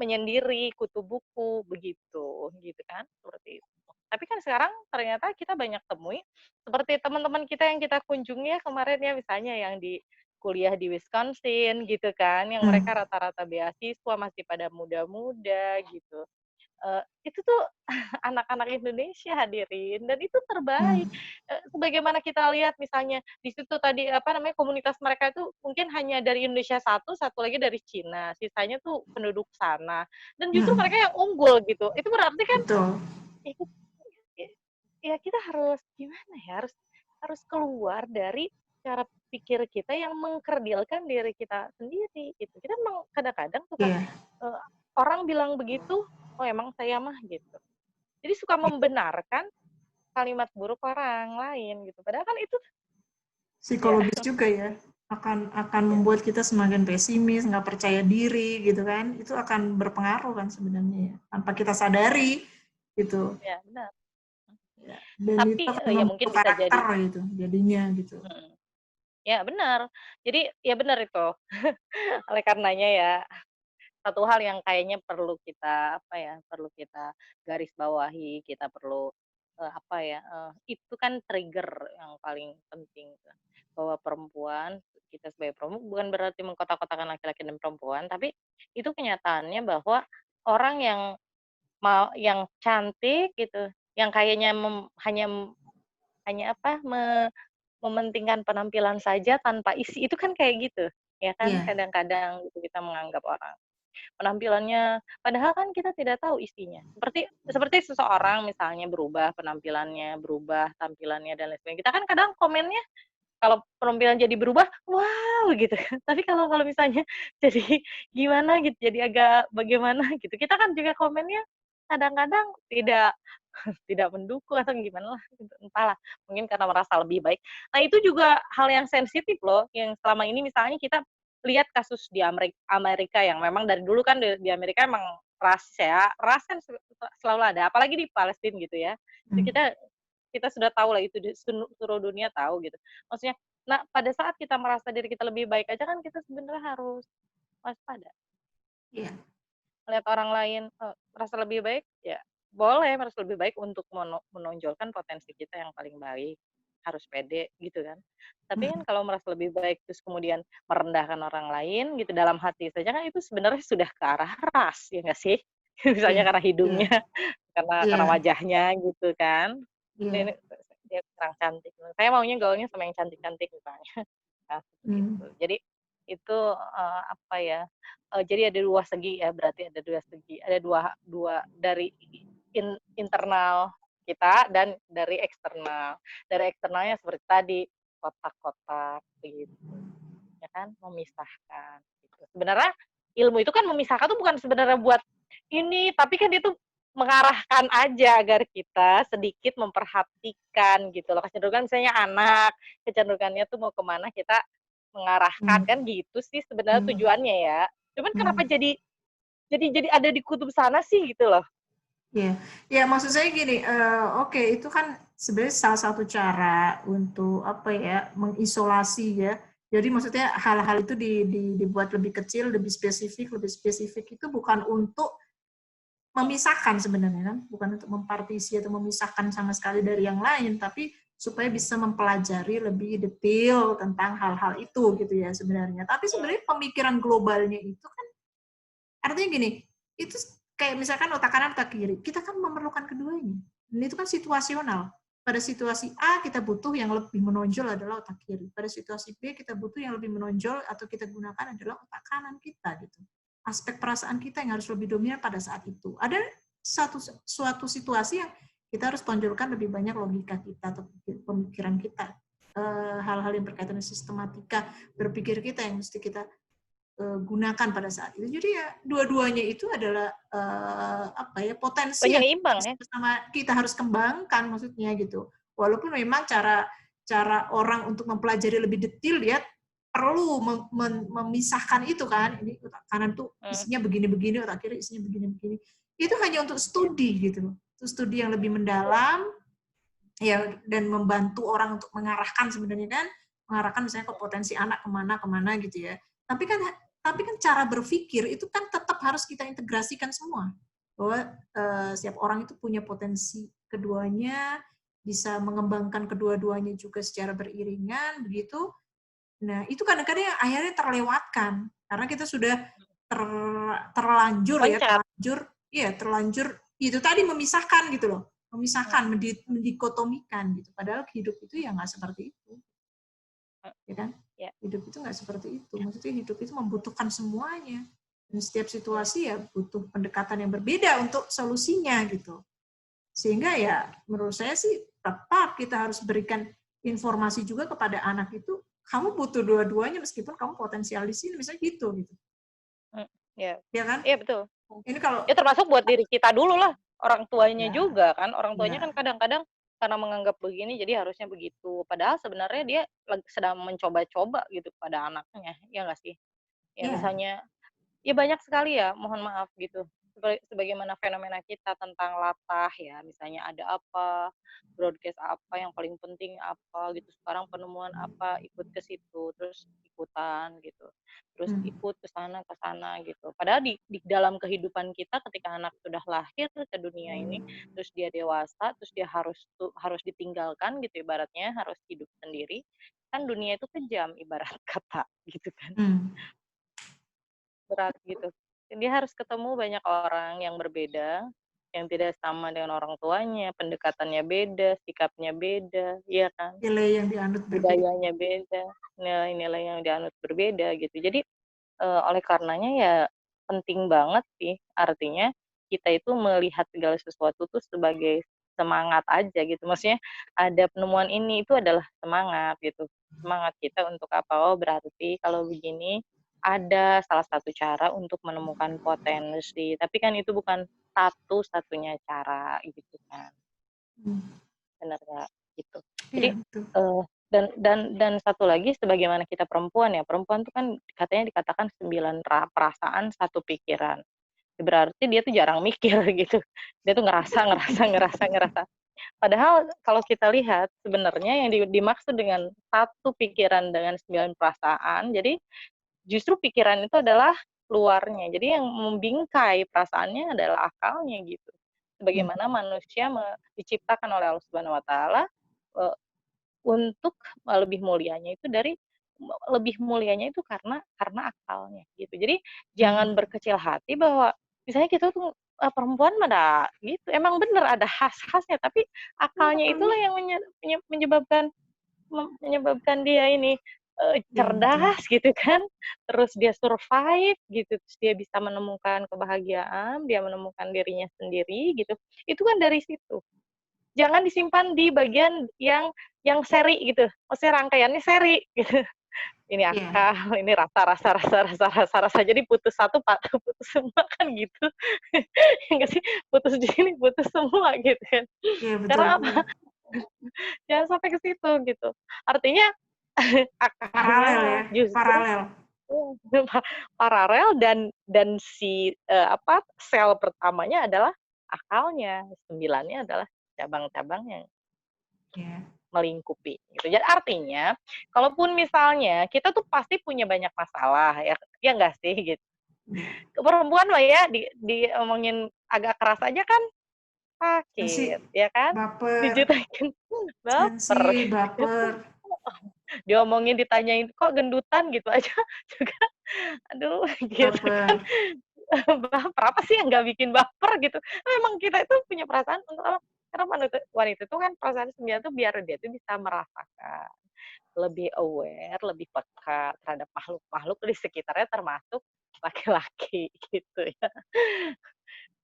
[SPEAKER 1] Menyendiri, kutu buku begitu, gitu kan, seperti itu. Tapi kan sekarang ternyata kita banyak temui seperti teman-teman kita yang kita kunjungi ya kemarin ya misalnya yang di kuliah di Wisconsin gitu kan, yang mereka
[SPEAKER 2] Hmm.
[SPEAKER 1] rata-rata beasiswa masih pada muda-muda gitu. Itu tuh anak-anak Indonesia hadirin dan itu terbaik.
[SPEAKER 2] Hmm.
[SPEAKER 1] Sebagaimana kita lihat misalnya di situ tadi apa namanya komunitas mereka itu mungkin hanya dari Indonesia satu, satu lagi dari Cina, sisanya tuh penduduk sana. Dan justru
[SPEAKER 2] Hmm.
[SPEAKER 1] mereka yang unggul gitu. Itu berarti kan
[SPEAKER 2] Betul.
[SPEAKER 1] ya, ya kita harus gimana ya? Harus harus keluar dari cara pikir kita yang mengkerdilkan diri kita sendiri gitu. Kita memang kadang-kadang suka
[SPEAKER 2] Iya.
[SPEAKER 1] uh, orang bilang begitu, oh emang saya mah gitu. Jadi suka membenarkan kalimat buruk orang lain gitu. Padahal kan itu ya,
[SPEAKER 2] Psikologis juga ya. Akan
[SPEAKER 1] ya,
[SPEAKER 2] membuat kita semakin pesimis, nggak percaya diri gitu kan. Itu akan berpengaruh kan sebenarnya ya. Tanpa kita sadari gitu.
[SPEAKER 1] ya benar.
[SPEAKER 2] Ya. Dan itu
[SPEAKER 1] Tapi
[SPEAKER 2] akan
[SPEAKER 1] ya
[SPEAKER 2] membentuk
[SPEAKER 1] mungkin bisa
[SPEAKER 2] karakter
[SPEAKER 1] jadi
[SPEAKER 2] gitu jadinya gitu.
[SPEAKER 1] ya benar. Jadi ya benar itu. Oleh karenanya ya satu hal yang kayaknya perlu kita apa ya, perlu kita garis bawahi, kita perlu apa ya, itu kan trigger yang paling penting tuh, bahwa perempuan, kita sebagai perempuan bukan berarti mengkotak-kotakan laki-laki dan perempuan, tapi itu kenyataannya bahwa orang yang cantik gitu, yang kayaknya hanya apa, mementingkan penampilan saja tanpa isi, itu kan kayak gitu, ya kan
[SPEAKER 2] Iya.
[SPEAKER 1] kadang-kadang gitu kita menganggap orang. Penampilannya padahal kan kita tidak tahu isinya. Seperti seperti seseorang misalnya berubah penampilannya, berubah tampilannya dan lain sebagainya. Kita kan kadang komennya kalau penampilan jadi berubah, "Wow!" gitu kan. Tapi kalau kalau misalnya jadi gimana gitu, jadi agak bagaimana gitu, kita kan juga komennya kadang-kadang tidak tidak mendukung atau gimana lah gitu, entahlah, mungkin karena merasa lebih baik. Nah, itu juga hal yang sensitif loh, yang selama ini misalnya kita lihat kasus di Amerika yang memang dari dulu kan di Amerika emang rasis ya, ras kan selalu ada, apalagi di Palestina gitu ya. Itu
[SPEAKER 2] Hmm.
[SPEAKER 1] kita kita sudah tahu lah itu di seluruh dunia tahu gitu. Maksudnya, nah pada saat kita merasa diri kita lebih baik aja kan kita sebenarnya harus waspada.
[SPEAKER 2] Iya.
[SPEAKER 1] Melihat orang lain, merasa lebih baik, ya boleh merasa lebih baik untuk menonjolkan potensi kita yang paling baik, harus pede gitu kan. Tapi kan
[SPEAKER 2] Hmm.
[SPEAKER 1] kalau merasa lebih baik terus kemudian merendahkan orang lain gitu dalam hati saja kan itu sebenarnya sudah ke arah ras, ya nggak sih?
[SPEAKER 2] Iya.
[SPEAKER 1] Misalnya karena
[SPEAKER 2] Iya.
[SPEAKER 1] hidungnya, karena
[SPEAKER 2] Iya.
[SPEAKER 1] wajahnya gitu kan. Ini
[SPEAKER 2] Iya.
[SPEAKER 1] dia kurang cantik, saya maunya gaulnya sama yang cantik-cantik misalnya. Nah, seperti
[SPEAKER 2] Hmm.
[SPEAKER 1] itu. Jadi itu, apa ya, jadi ada 2 segi ya, berarti ada 2 segi, ada dua dua dari internal kita dan dari eksternal. Dari eksternalnya seperti tadi, kotak-kotak begitu, ya kan, memisahkan gitu. Sebenarnya ilmu itu kan memisahkan tuh bukan sebenarnya buat ini, tapi kan itu mengarahkan aja agar kita sedikit memperhatikan gitu loh, kecenderungan misalnya anak, kecenderungannya tuh mau kemana kita mengarahkan,
[SPEAKER 2] Hmm.
[SPEAKER 1] kan gitu sih sebenarnya
[SPEAKER 2] Hmm.
[SPEAKER 1] tujuannya ya. Cuman kenapa
[SPEAKER 2] Hmm.
[SPEAKER 1] jadi ada di kutub sana sih gitu loh.
[SPEAKER 2] Iya, ya maksud saya gini, oke itu kan sebenarnya salah satu cara untuk apa ya mengisolasi ya. Jadi maksudnya hal-hal itu dibuat lebih kecil, lebih spesifik itu bukan untuk memisahkan sebenarnya kan, bukan untuk mempartisi atau memisahkan sama sekali dari yang lain, tapi supaya bisa mempelajari lebih detail tentang hal-hal itu gitu ya sebenarnya. Tapi sebenarnya pemikiran globalnya itu kan artinya gini, itu kayak misalkan otak kanan, otak kiri, kita kan memerlukan keduanya. Dan itu kan situasional. Pada situasi A kita butuh yang lebih menonjol adalah otak kiri. Pada situasi B kita butuh yang lebih menonjol atau kita gunakan adalah otak kanan kita gitu. Aspek perasaan kita yang harus lebih dominan pada saat itu. Ada suatu situasi yang kita harus tonjolkan lebih banyak logika kita atau pemikiran kita. Hal-hal yang berkaitan dengan sistematika berpikir kita yang mesti kita gunakan pada saat itu. Jadi ya dua-duanya itu adalah potensi yang
[SPEAKER 1] Penyeimbang ya.
[SPEAKER 2] sama kita harus kembangkan maksudnya gitu. Walaupun memang cara orang untuk mempelajari lebih detail dia perlu memisahkan itu kan. Ini otak kanan tuh isinya begini-begini, otak kiri isinya begini-begini. Itu hanya untuk studi gitu. Itu studi yang lebih mendalam ya dan membantu orang untuk mengarahkan sebenarnya kan, mengarahkan misalnya ke potensi anak kemana gitu ya. Tapi kan cara berpikir itu kan tetap harus kita integrasikan semua. Bahwa setiap orang itu punya potensi keduanya, bisa mengembangkan kedua-duanya juga secara beriringan, begitu. Nah, itu kadang-kadang akhirnya terlewatkan. Karena kita sudah terlanjur itu tadi memisahkan gitu loh. Memisahkan, mendikotomikan gitu. Padahal hidup itu ya nggak seperti itu. Ya kan?
[SPEAKER 1] Ya.
[SPEAKER 2] Hidup itu nggak seperti itu. Maksudnya hidup itu membutuhkan semuanya. Dan setiap situasi ya butuh pendekatan yang berbeda untuk solusinya gitu. Sehingga ya menurut saya sih tetap kita harus berikan informasi juga kepada anak itu, kamu butuh dua-duanya meskipun kamu potensial di sini, misalnya gitu.
[SPEAKER 1] Ya.
[SPEAKER 2] Ya kan?
[SPEAKER 1] Iya betul.
[SPEAKER 2] Ini kalau
[SPEAKER 1] ya termasuk buat diri kita dulu lah, orang tuanya
[SPEAKER 2] ya,
[SPEAKER 1] juga kan. Orang tuanya
[SPEAKER 2] ya.
[SPEAKER 1] kan kadang-kadang karena menganggap begini jadi harusnya begitu. Padahal sebenarnya dia sedang mencoba-coba gitu pada anaknya, ya nggak sih? Ya
[SPEAKER 2] Ya.
[SPEAKER 1] misalnya, ya banyak sekali ya, mohon maaf gitu. Sebagaimana fenomena kita tentang latah ya, misalnya ada apa, broadcast apa, yang paling penting apa gitu, sekarang penemuan apa, ikut ke situ, terus ikutan gitu. Terus ikut ke sana gitu. Padahal di dalam kehidupan kita ketika anak sudah lahir ke dunia ini, terus dia dewasa, terus dia harus ditinggalkan gitu ibaratnya, harus hidup sendiri. Kan dunia itu kejam ibarat kata gitu kan. Berat gitu. Dan dia harus ketemu banyak orang yang berbeda, yang tidak sama dengan orang tuanya, pendekatannya beda, sikapnya beda, iya kan?
[SPEAKER 2] Nilai yang dianut berbeda.
[SPEAKER 1] Budayanya beda, nilai-nilai yang dianut berbeda gitu. Jadi oleh karenanya ya penting banget sih, artinya kita itu melihat segala sesuatu tuh sebagai semangat aja gitu. Maksudnya ada penemuan ini itu adalah semangat gitu. Semangat kita untuk apa? Oh berarti kalau begini ada salah satu cara untuk menemukan potensi. Tapi kan itu bukan satu-satunya cara gitu kan. Benar nggak? Gitu. Jadi dan satu lagi sebagaimana kita perempuan ya, perempuan tuh kan katanya dikatakan 9 perasaan, 1 pikiran. Berarti dia tuh jarang mikir gitu. Dia tuh ngerasa. Padahal kalau kita lihat sebenarnya yang dimaksud dengan 1 pikiran dengan 9 perasaan, jadi justru pikiran itu adalah luarnya. Jadi yang membingkai perasaannya adalah akalnya gitu. Sebagaimana manusia diciptakan oleh Allah Subhanahu wa taala untuk lebih mulianya itu karena akalnya gitu. Jadi jangan berkecil hati bahwa misalnya kita tuh perempuan pada gitu, emang bener ada khas-khasnya, tapi akalnya itulah yang menyebabkan dia ini cerdas gitu kan, terus dia survive gitu, terus dia bisa menemukan kebahagiaan, dia menemukan dirinya sendiri gitu. Itu kan dari situ. Jangan disimpan di bagian yang seri gitu, maksudnya rangkaiannya seri gitu. Ini akal, ini rasa, jadi putus satu, putus semua kan gitu. Enggak sih, putus di sini, putus semua gitu kan. Karena apa? Jangan sampai ke situ gitu. Artinya akalnya justru paralel dan si sel pertamanya adalah akalnya, 9-nya adalah cabang-cabang yang melingkupi gitu. Jadi artinya kalaupun misalnya kita tuh pasti punya banyak masalah ya nggak sih gitu. Perempuan mah ya diomongin agak keras aja kan sakit ya kan, dijutekin baper. Diomongin ditanyain kok gendutan gitu aja juga aduh gitu kan. Baper apa sih yang nggak bikin baper gitu. Memang kita itu punya perasaan untuk apa? Karena wanita wanita itu kan perasaan 9 tuh biar dia tuh bisa merasakan, lebih aware, lebih peka terhadap makhluk-makhluk di sekitarnya termasuk laki-laki gitu ya.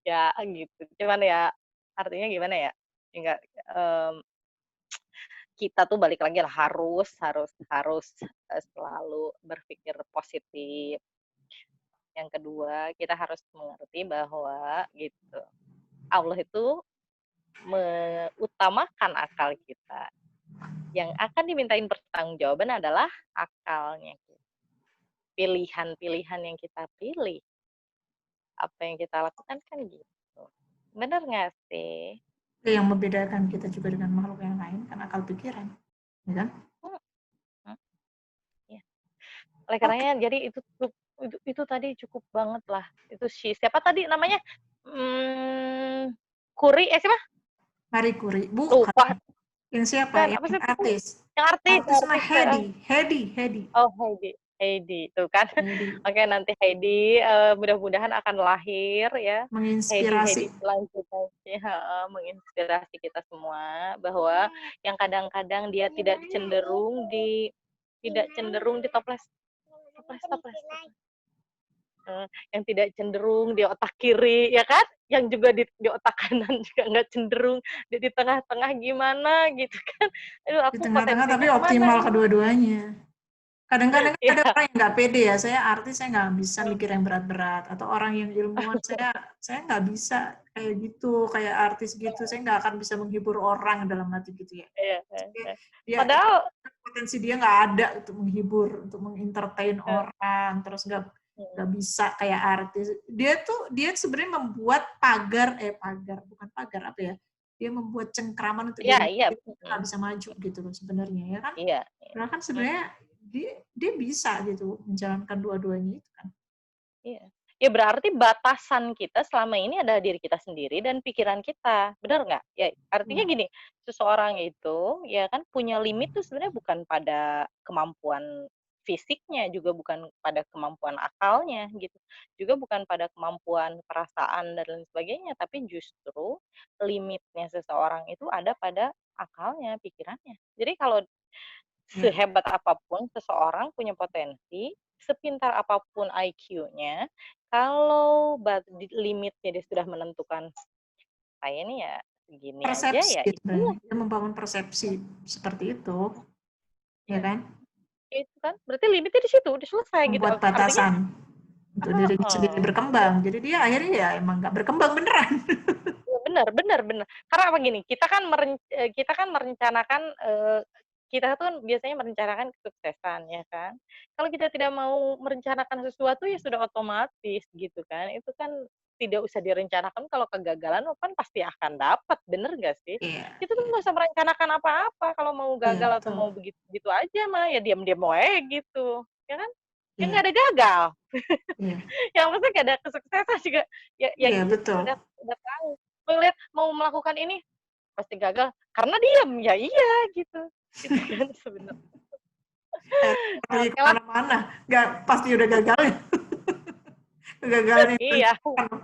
[SPEAKER 1] Ya gitu, cuman ya artinya gimana ya, enggak, kita tuh balik lagi lah harus harus harus, selalu berpikir positif. Yang kedua, kita harus mengerti bahwa gitu, Allah itu mengutamakan akal kita. Yang akan dimintain pertanggungjawaban adalah akalnya kita. Pilihan-pilihan yang kita pilih, apa yang kita lakukan kan gitu. Bener nggak sih?
[SPEAKER 2] Yang membedakan kita juga dengan makhluk yang lain kan akal pikiran, ya kan?
[SPEAKER 1] Mhm, iya. Oleh
[SPEAKER 2] Oke,
[SPEAKER 1] karenanya jadi itu tadi cukup banget lah. Itu siapa tadi namanya? Curie, siapa?
[SPEAKER 2] Marie Curie. Bukan.
[SPEAKER 1] Lupa.
[SPEAKER 2] Yang siapa?
[SPEAKER 1] Bukan,
[SPEAKER 2] Yang
[SPEAKER 1] apa sih itu?
[SPEAKER 2] artis.
[SPEAKER 1] Yang artis
[SPEAKER 2] Artis mah
[SPEAKER 1] artis,
[SPEAKER 2] Hedy. Hedy. Hedy.
[SPEAKER 1] Oh, Heidi Heidi, tuh kan.
[SPEAKER 2] Hedy.
[SPEAKER 1] Oke, nanti Heidi, mudah-mudahan akan lahir ya,
[SPEAKER 2] Menginspirasi.
[SPEAKER 1] Heidi selanjutnya heeh, menginspirasi kita semua bahwa yang kadang-kadang dia tidak cenderung di toples toples toples toples, yang tidak cenderung di otak kiri ya kan, yang juga di otak kanan juga nggak cenderung, di tengah-tengah gimana gitu kan. Aduh
[SPEAKER 2] Di
[SPEAKER 1] aku
[SPEAKER 2] tengah-tengah tapi
[SPEAKER 1] potensinya kemana
[SPEAKER 2] optimal
[SPEAKER 1] nih?
[SPEAKER 2] kedua-duanya. Kadang-kadang
[SPEAKER 1] Iya,
[SPEAKER 2] ada orang yang nggak pede ya, saya artis saya nggak bisa mikir yang berat-berat, atau orang yang ilmuwan saya nggak bisa kayak gitu, kayak artis gitu, saya nggak akan bisa menghibur orang dalam hati gitu ya.
[SPEAKER 1] iya,
[SPEAKER 2] Dia,
[SPEAKER 1] iya.
[SPEAKER 2] dia
[SPEAKER 1] Padahal
[SPEAKER 2] potensi dia nggak ada untuk menghibur, untuk mengentertain
[SPEAKER 1] eee,
[SPEAKER 2] orang, terus
[SPEAKER 1] mhm,
[SPEAKER 2] nggak bisa kayak artis. Dia sebenarnya membuat pagar bukan pagar apa ya? Dia membuat cengkraman untuk
[SPEAKER 1] iya,
[SPEAKER 2] diri
[SPEAKER 1] iya,
[SPEAKER 2] kita nggak bisa maju gitu loh sebenarnya ya kan?
[SPEAKER 1] iya, iya,
[SPEAKER 2] Karena kan
[SPEAKER 1] mhm,
[SPEAKER 2] sebenarnya dia bisa gitu menjalankan dua-duanya itu kan.
[SPEAKER 1] iya. Ya berarti batasan kita selama ini adalah diri kita sendiri dan pikiran kita, bener nggak? Ya artinya
[SPEAKER 2] Iya.
[SPEAKER 1] gini, seseorang itu ya kan punya limit tuh sebenarnya bukan pada kemampuan fisiknya, juga bukan pada kemampuan akalnya gitu, juga bukan pada kemampuan perasaan dan lain sebagainya, tapi justru limitnya seseorang itu ada pada akalnya, pikirannya. Jadi kalau
[SPEAKER 2] Iya.
[SPEAKER 1] sehebat apapun seseorang punya potensi, sepintar apapun IQ-nya, kalau limitnya dia sudah menentukan, "Saya nih ya segini aja
[SPEAKER 2] Persepsi
[SPEAKER 1] ya itu
[SPEAKER 2] sebenarnya. Dia membangun persepsi seperti itu, ya
[SPEAKER 1] ya
[SPEAKER 2] kan?
[SPEAKER 1] itu kan berarti limitnya di situ, udah selesai gitu.
[SPEAKER 2] Membuat
[SPEAKER 1] Artinya
[SPEAKER 2] batasan untuk dirinya sendiri
[SPEAKER 1] heeh,
[SPEAKER 2] berkembang. Jadi dia akhirnya ya emang nggak berkembang beneran.
[SPEAKER 1] iya bener bener bener. Karena apa gini, kita kan merencanakan, kita tuh biasanya merencanakan kesuksesan ya kan. Kalau kita tidak mau merencanakan sesuatu ya sudah otomatis gitu kan, itu kan tidak usah direncanakan kalau kegagalan kan pasti akan dapat, bener nggak sih?
[SPEAKER 2] Iya,
[SPEAKER 1] Kita tuh
[SPEAKER 2] iya,
[SPEAKER 1] nggak usah merencanakan apa-apa, kalau mau
[SPEAKER 2] iya
[SPEAKER 1] gagal atau
[SPEAKER 2] betul.
[SPEAKER 1] mau begitu-begitu aja mah ya diam-diam wae gitu, ya kan? Ya
[SPEAKER 2] Iya,
[SPEAKER 1] nggak ada gagal,
[SPEAKER 2] iya,
[SPEAKER 1] yang penting nggak ada kesuksesan juga ya
[SPEAKER 2] iya
[SPEAKER 1] gitu,
[SPEAKER 2] betul.
[SPEAKER 1] udah tahu. Melihat mau melakukan ini pasti gagal, karena diem, ya iya gitu, gitu kan sebenarnya.
[SPEAKER 2] Pergi
[SPEAKER 1] Oke lah,
[SPEAKER 2] kemana-mana, nggak pasti udah gagal ya. Kegagalan yang
[SPEAKER 1] iya.
[SPEAKER 2] direncanakan.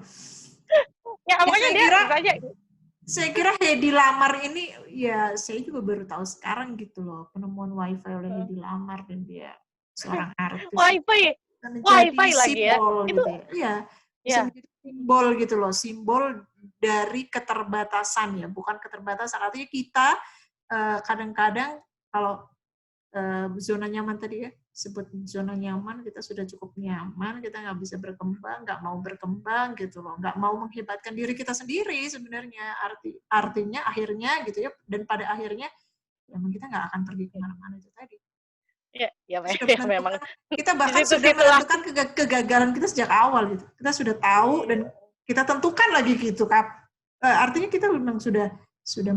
[SPEAKER 1] Ya
[SPEAKER 2] Ya
[SPEAKER 1] pokoknya dia bisa aja
[SPEAKER 2] saya kira Hedi Lamar ini ya saya juga baru tahu sekarang gitu loh, penemuan WiFi oleh Hedi Lamar dan dia seorang artis itu
[SPEAKER 1] WiFi
[SPEAKER 2] bisa menjadi
[SPEAKER 1] WiFi lagi ya,
[SPEAKER 2] simbol
[SPEAKER 1] itu
[SPEAKER 2] gitu ya. Iya, bisa
[SPEAKER 1] ya,
[SPEAKER 2] menjadi simbol gitu loh, simbol dari keterbatasan ya, bukan keterbatasan. Artinya kita kadang-kadang kalau zona nyaman tadi ya, sebut zona nyaman, kita sudah cukup nyaman, kita nggak bisa berkembang, nggak mau berkembang gitu loh, nggak mau menghebatkan diri kita sendiri sebenarnya, artinya akhirnya gitu ya, dan pada akhirnya ya emang kita nggak akan pergi kemana-mana itu tadi.
[SPEAKER 1] ya ya
[SPEAKER 2] Kita sudah
[SPEAKER 1] ya memang
[SPEAKER 2] menentukan, kita
[SPEAKER 1] di
[SPEAKER 2] bahkan sudah
[SPEAKER 1] situ-situlah.
[SPEAKER 2] menentukan kegagalan kita sejak awal gitu. Kita sudah tahu dan
[SPEAKER 1] Iya,
[SPEAKER 2] kita tentukan lagi gitu, artinya kita memang sudah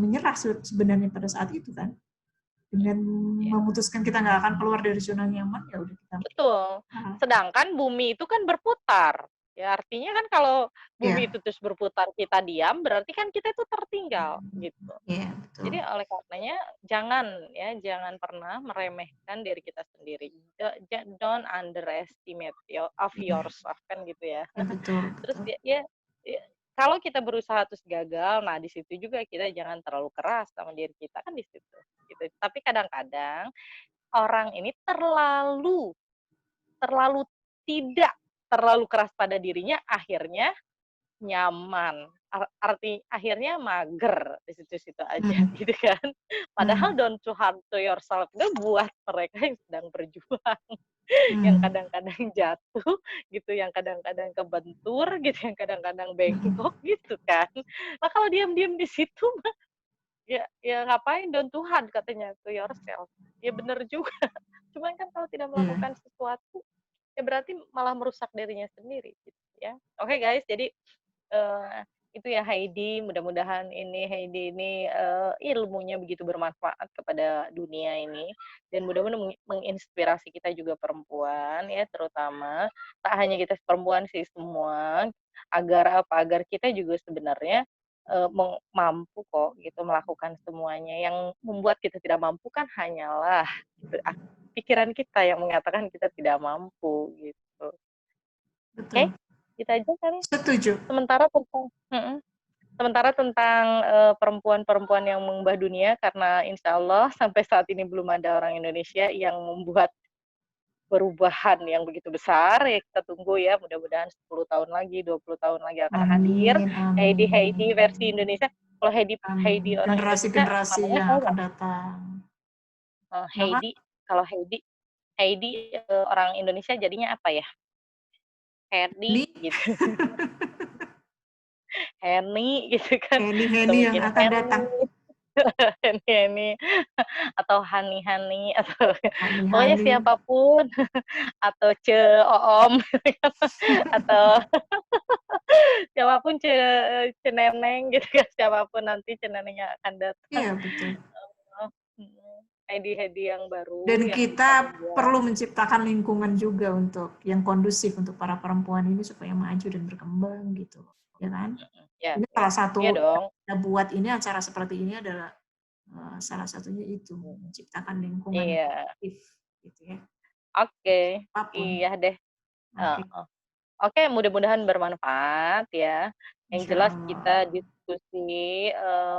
[SPEAKER 2] menyerah sebenarnya pada saat itu kan,
[SPEAKER 1] iya,
[SPEAKER 2] dengan
[SPEAKER 1] iya.
[SPEAKER 2] memutuskan kita nggak akan keluar dari zona nyaman, ya udah kita
[SPEAKER 1] Betul.
[SPEAKER 2] ah,
[SPEAKER 1] Sedangkan bumi itu kan berputar. Ya artinya kan kalau bumi
[SPEAKER 2] ya,
[SPEAKER 1] itu terus berputar kita diam, berarti kan kita itu tertinggal gitu.
[SPEAKER 2] ya betul.
[SPEAKER 1] Jadi oleh karenanya jangan ya, jangan pernah meremehkan diri kita sendiri. Don't underestimate of
[SPEAKER 2] Ya,
[SPEAKER 1] yourself kan gitu ya.
[SPEAKER 2] ya betul,
[SPEAKER 1] Terus
[SPEAKER 2] betul.
[SPEAKER 1] ya kalau kita berusaha terus gagal, nah di situ juga kita jangan terlalu keras sama diri kita, kan di situ, gitu. Tapi kadang-kadang orang ini terlalu terlalu tidak terlalu keras pada dirinya, akhirnya nyaman, akhirnya mager di situ-situ aja
[SPEAKER 2] Hmm.
[SPEAKER 1] gitu kan. Padahal
[SPEAKER 2] Hmm.
[SPEAKER 1] don't too hard to yourself itu buat mereka yang sedang berjuang, yang
[SPEAKER 2] Hmm.
[SPEAKER 1] kadang-kadang jatuh gitu, yang kadang-kadang kebentur gitu, yang kadang-kadang
[SPEAKER 2] Hmm.
[SPEAKER 1] bengkok gitu kan. Nah kalau diam-diam di situ mah ya ngapain don't too hard katanya to yourself. Ya bener juga. Cuman kan kalau tidak
[SPEAKER 2] Iya,
[SPEAKER 1] melakukan sesuatu, ya berarti malah merusak dirinya sendiri gitu ya. Oke guys, jadi Eee, itu ya Heidi, mudah-mudahan ini Heidi ini, ilmunya begitu bermanfaat kepada dunia ini, dan mudah-mudahan menginspirasi kita juga perempuan ya terutama, tak hanya kita perempuan sih semua, agar apa, agar kita juga sebenarnya, mampu kok gitu melakukan semuanya, yang membuat kita tidak mampu kan hanyalah gitu, pikiran kita yang mengatakan kita tidak mampu gitu. Oke,
[SPEAKER 2] betul.
[SPEAKER 1] itu aja kali.
[SPEAKER 2] Setuju.
[SPEAKER 1] Sementara tentang sementara tentang, perempuan-perempuan yang mengubah dunia karena insya Allah sampai saat ini belum ada orang Indonesia yang membuat perubahan yang begitu besar, ya kita tunggu ya mudah-mudahan 10 tahun lagi, 20 tahun lagi akan hadir
[SPEAKER 2] Amin,
[SPEAKER 1] Heidi
[SPEAKER 2] amin,
[SPEAKER 1] versi Indonesia. Kalau Heidi
[SPEAKER 2] amin.
[SPEAKER 1] orang Indonesia
[SPEAKER 2] Generasi-generasi
[SPEAKER 1] namanya
[SPEAKER 2] yang
[SPEAKER 1] tahu
[SPEAKER 2] akan
[SPEAKER 1] nggak?
[SPEAKER 2] datang. Kenapa?
[SPEAKER 1] Heidi, kalau Heidi, orang Indonesia jadinya apa ya?
[SPEAKER 2] Ini
[SPEAKER 1] Herdi gitu, Henny gitu kan, atau
[SPEAKER 2] Heni-Heni yang
[SPEAKER 1] mungkin
[SPEAKER 2] akan
[SPEAKER 1] Henny.
[SPEAKER 2] datang.
[SPEAKER 1] Ini atau Hani-Hani atau pokoknya
[SPEAKER 2] Hani-hani.
[SPEAKER 1] siapapun atau Oom atau siapapun Ceneneng gitu kan, siapapun nanti Ceneneng yang akan datang.
[SPEAKER 2] Iya, betul.
[SPEAKER 1] Hedi-hedi yang baru
[SPEAKER 2] Dan
[SPEAKER 1] yang bisa
[SPEAKER 2] kita
[SPEAKER 1] membuat
[SPEAKER 2] perlu menciptakan lingkungan juga untuk yang kondusif untuk para perempuan ini supaya maju dan berkembang gitu, ya kan?
[SPEAKER 1] ya
[SPEAKER 2] Ini
[SPEAKER 1] ya
[SPEAKER 2] salah
[SPEAKER 1] iya
[SPEAKER 2] satu
[SPEAKER 1] dong.
[SPEAKER 2] kita buat ini acara seperti ini adalah salah satunya itu menciptakan lingkungan yang
[SPEAKER 1] Iya,
[SPEAKER 2] kondusif gitu ya.
[SPEAKER 1] oke,
[SPEAKER 2] Apapun.
[SPEAKER 1] iya deh,
[SPEAKER 2] Oke,
[SPEAKER 1] heeh. Oke, mudah-mudahan bermanfaat ya. Yang
[SPEAKER 2] insya
[SPEAKER 1] jelas kita
[SPEAKER 2] Allah.
[SPEAKER 1] diskusi,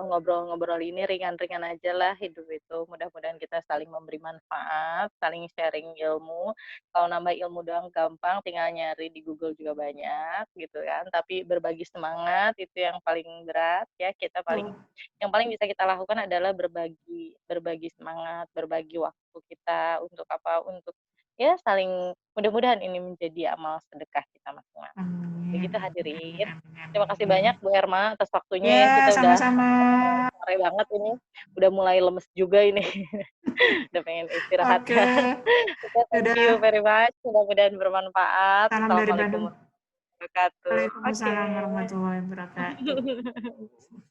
[SPEAKER 1] ngobrol-ngobrol ini ringan-ringan aja lah hidup itu. Mudah-mudahan kita saling memberi manfaat, saling sharing ilmu. Kalau nambah ilmu doang gampang, tinggal nyari di Google juga banyak gitu kan. Tapi berbagi semangat itu yang paling berat ya.
[SPEAKER 2] Betul.
[SPEAKER 1] Yang paling bisa kita lakukan adalah berbagi berbagi semangat, berbagi waktu kita untuk apa, untuk ya saling mudah-mudahan ini menjadi amal sedekah kita masing-masing.
[SPEAKER 2] Amin,
[SPEAKER 1] Begitu
[SPEAKER 2] amin,
[SPEAKER 1] hadirin.
[SPEAKER 2] amin,
[SPEAKER 1] Terima kasih
[SPEAKER 2] amin.
[SPEAKER 1] banyak Bu Herma atas waktunya ya.
[SPEAKER 2] Ya,
[SPEAKER 1] Kita udah
[SPEAKER 2] sama-sama.
[SPEAKER 1] sore banget ini. Udah mulai lemes juga ini. Udah pengen istirahat.
[SPEAKER 2] Oke,
[SPEAKER 1] Oke, thank you
[SPEAKER 2] dadah.
[SPEAKER 1] very much. Mudah-mudahan bermanfaat.
[SPEAKER 2] Salam dari
[SPEAKER 1] Assalamualaikum
[SPEAKER 2] Bandung.
[SPEAKER 1] warahmatullahi wabarakatuh. Oke.
[SPEAKER 2] Waalaikumsalam warahmatullahi wabarakatuh.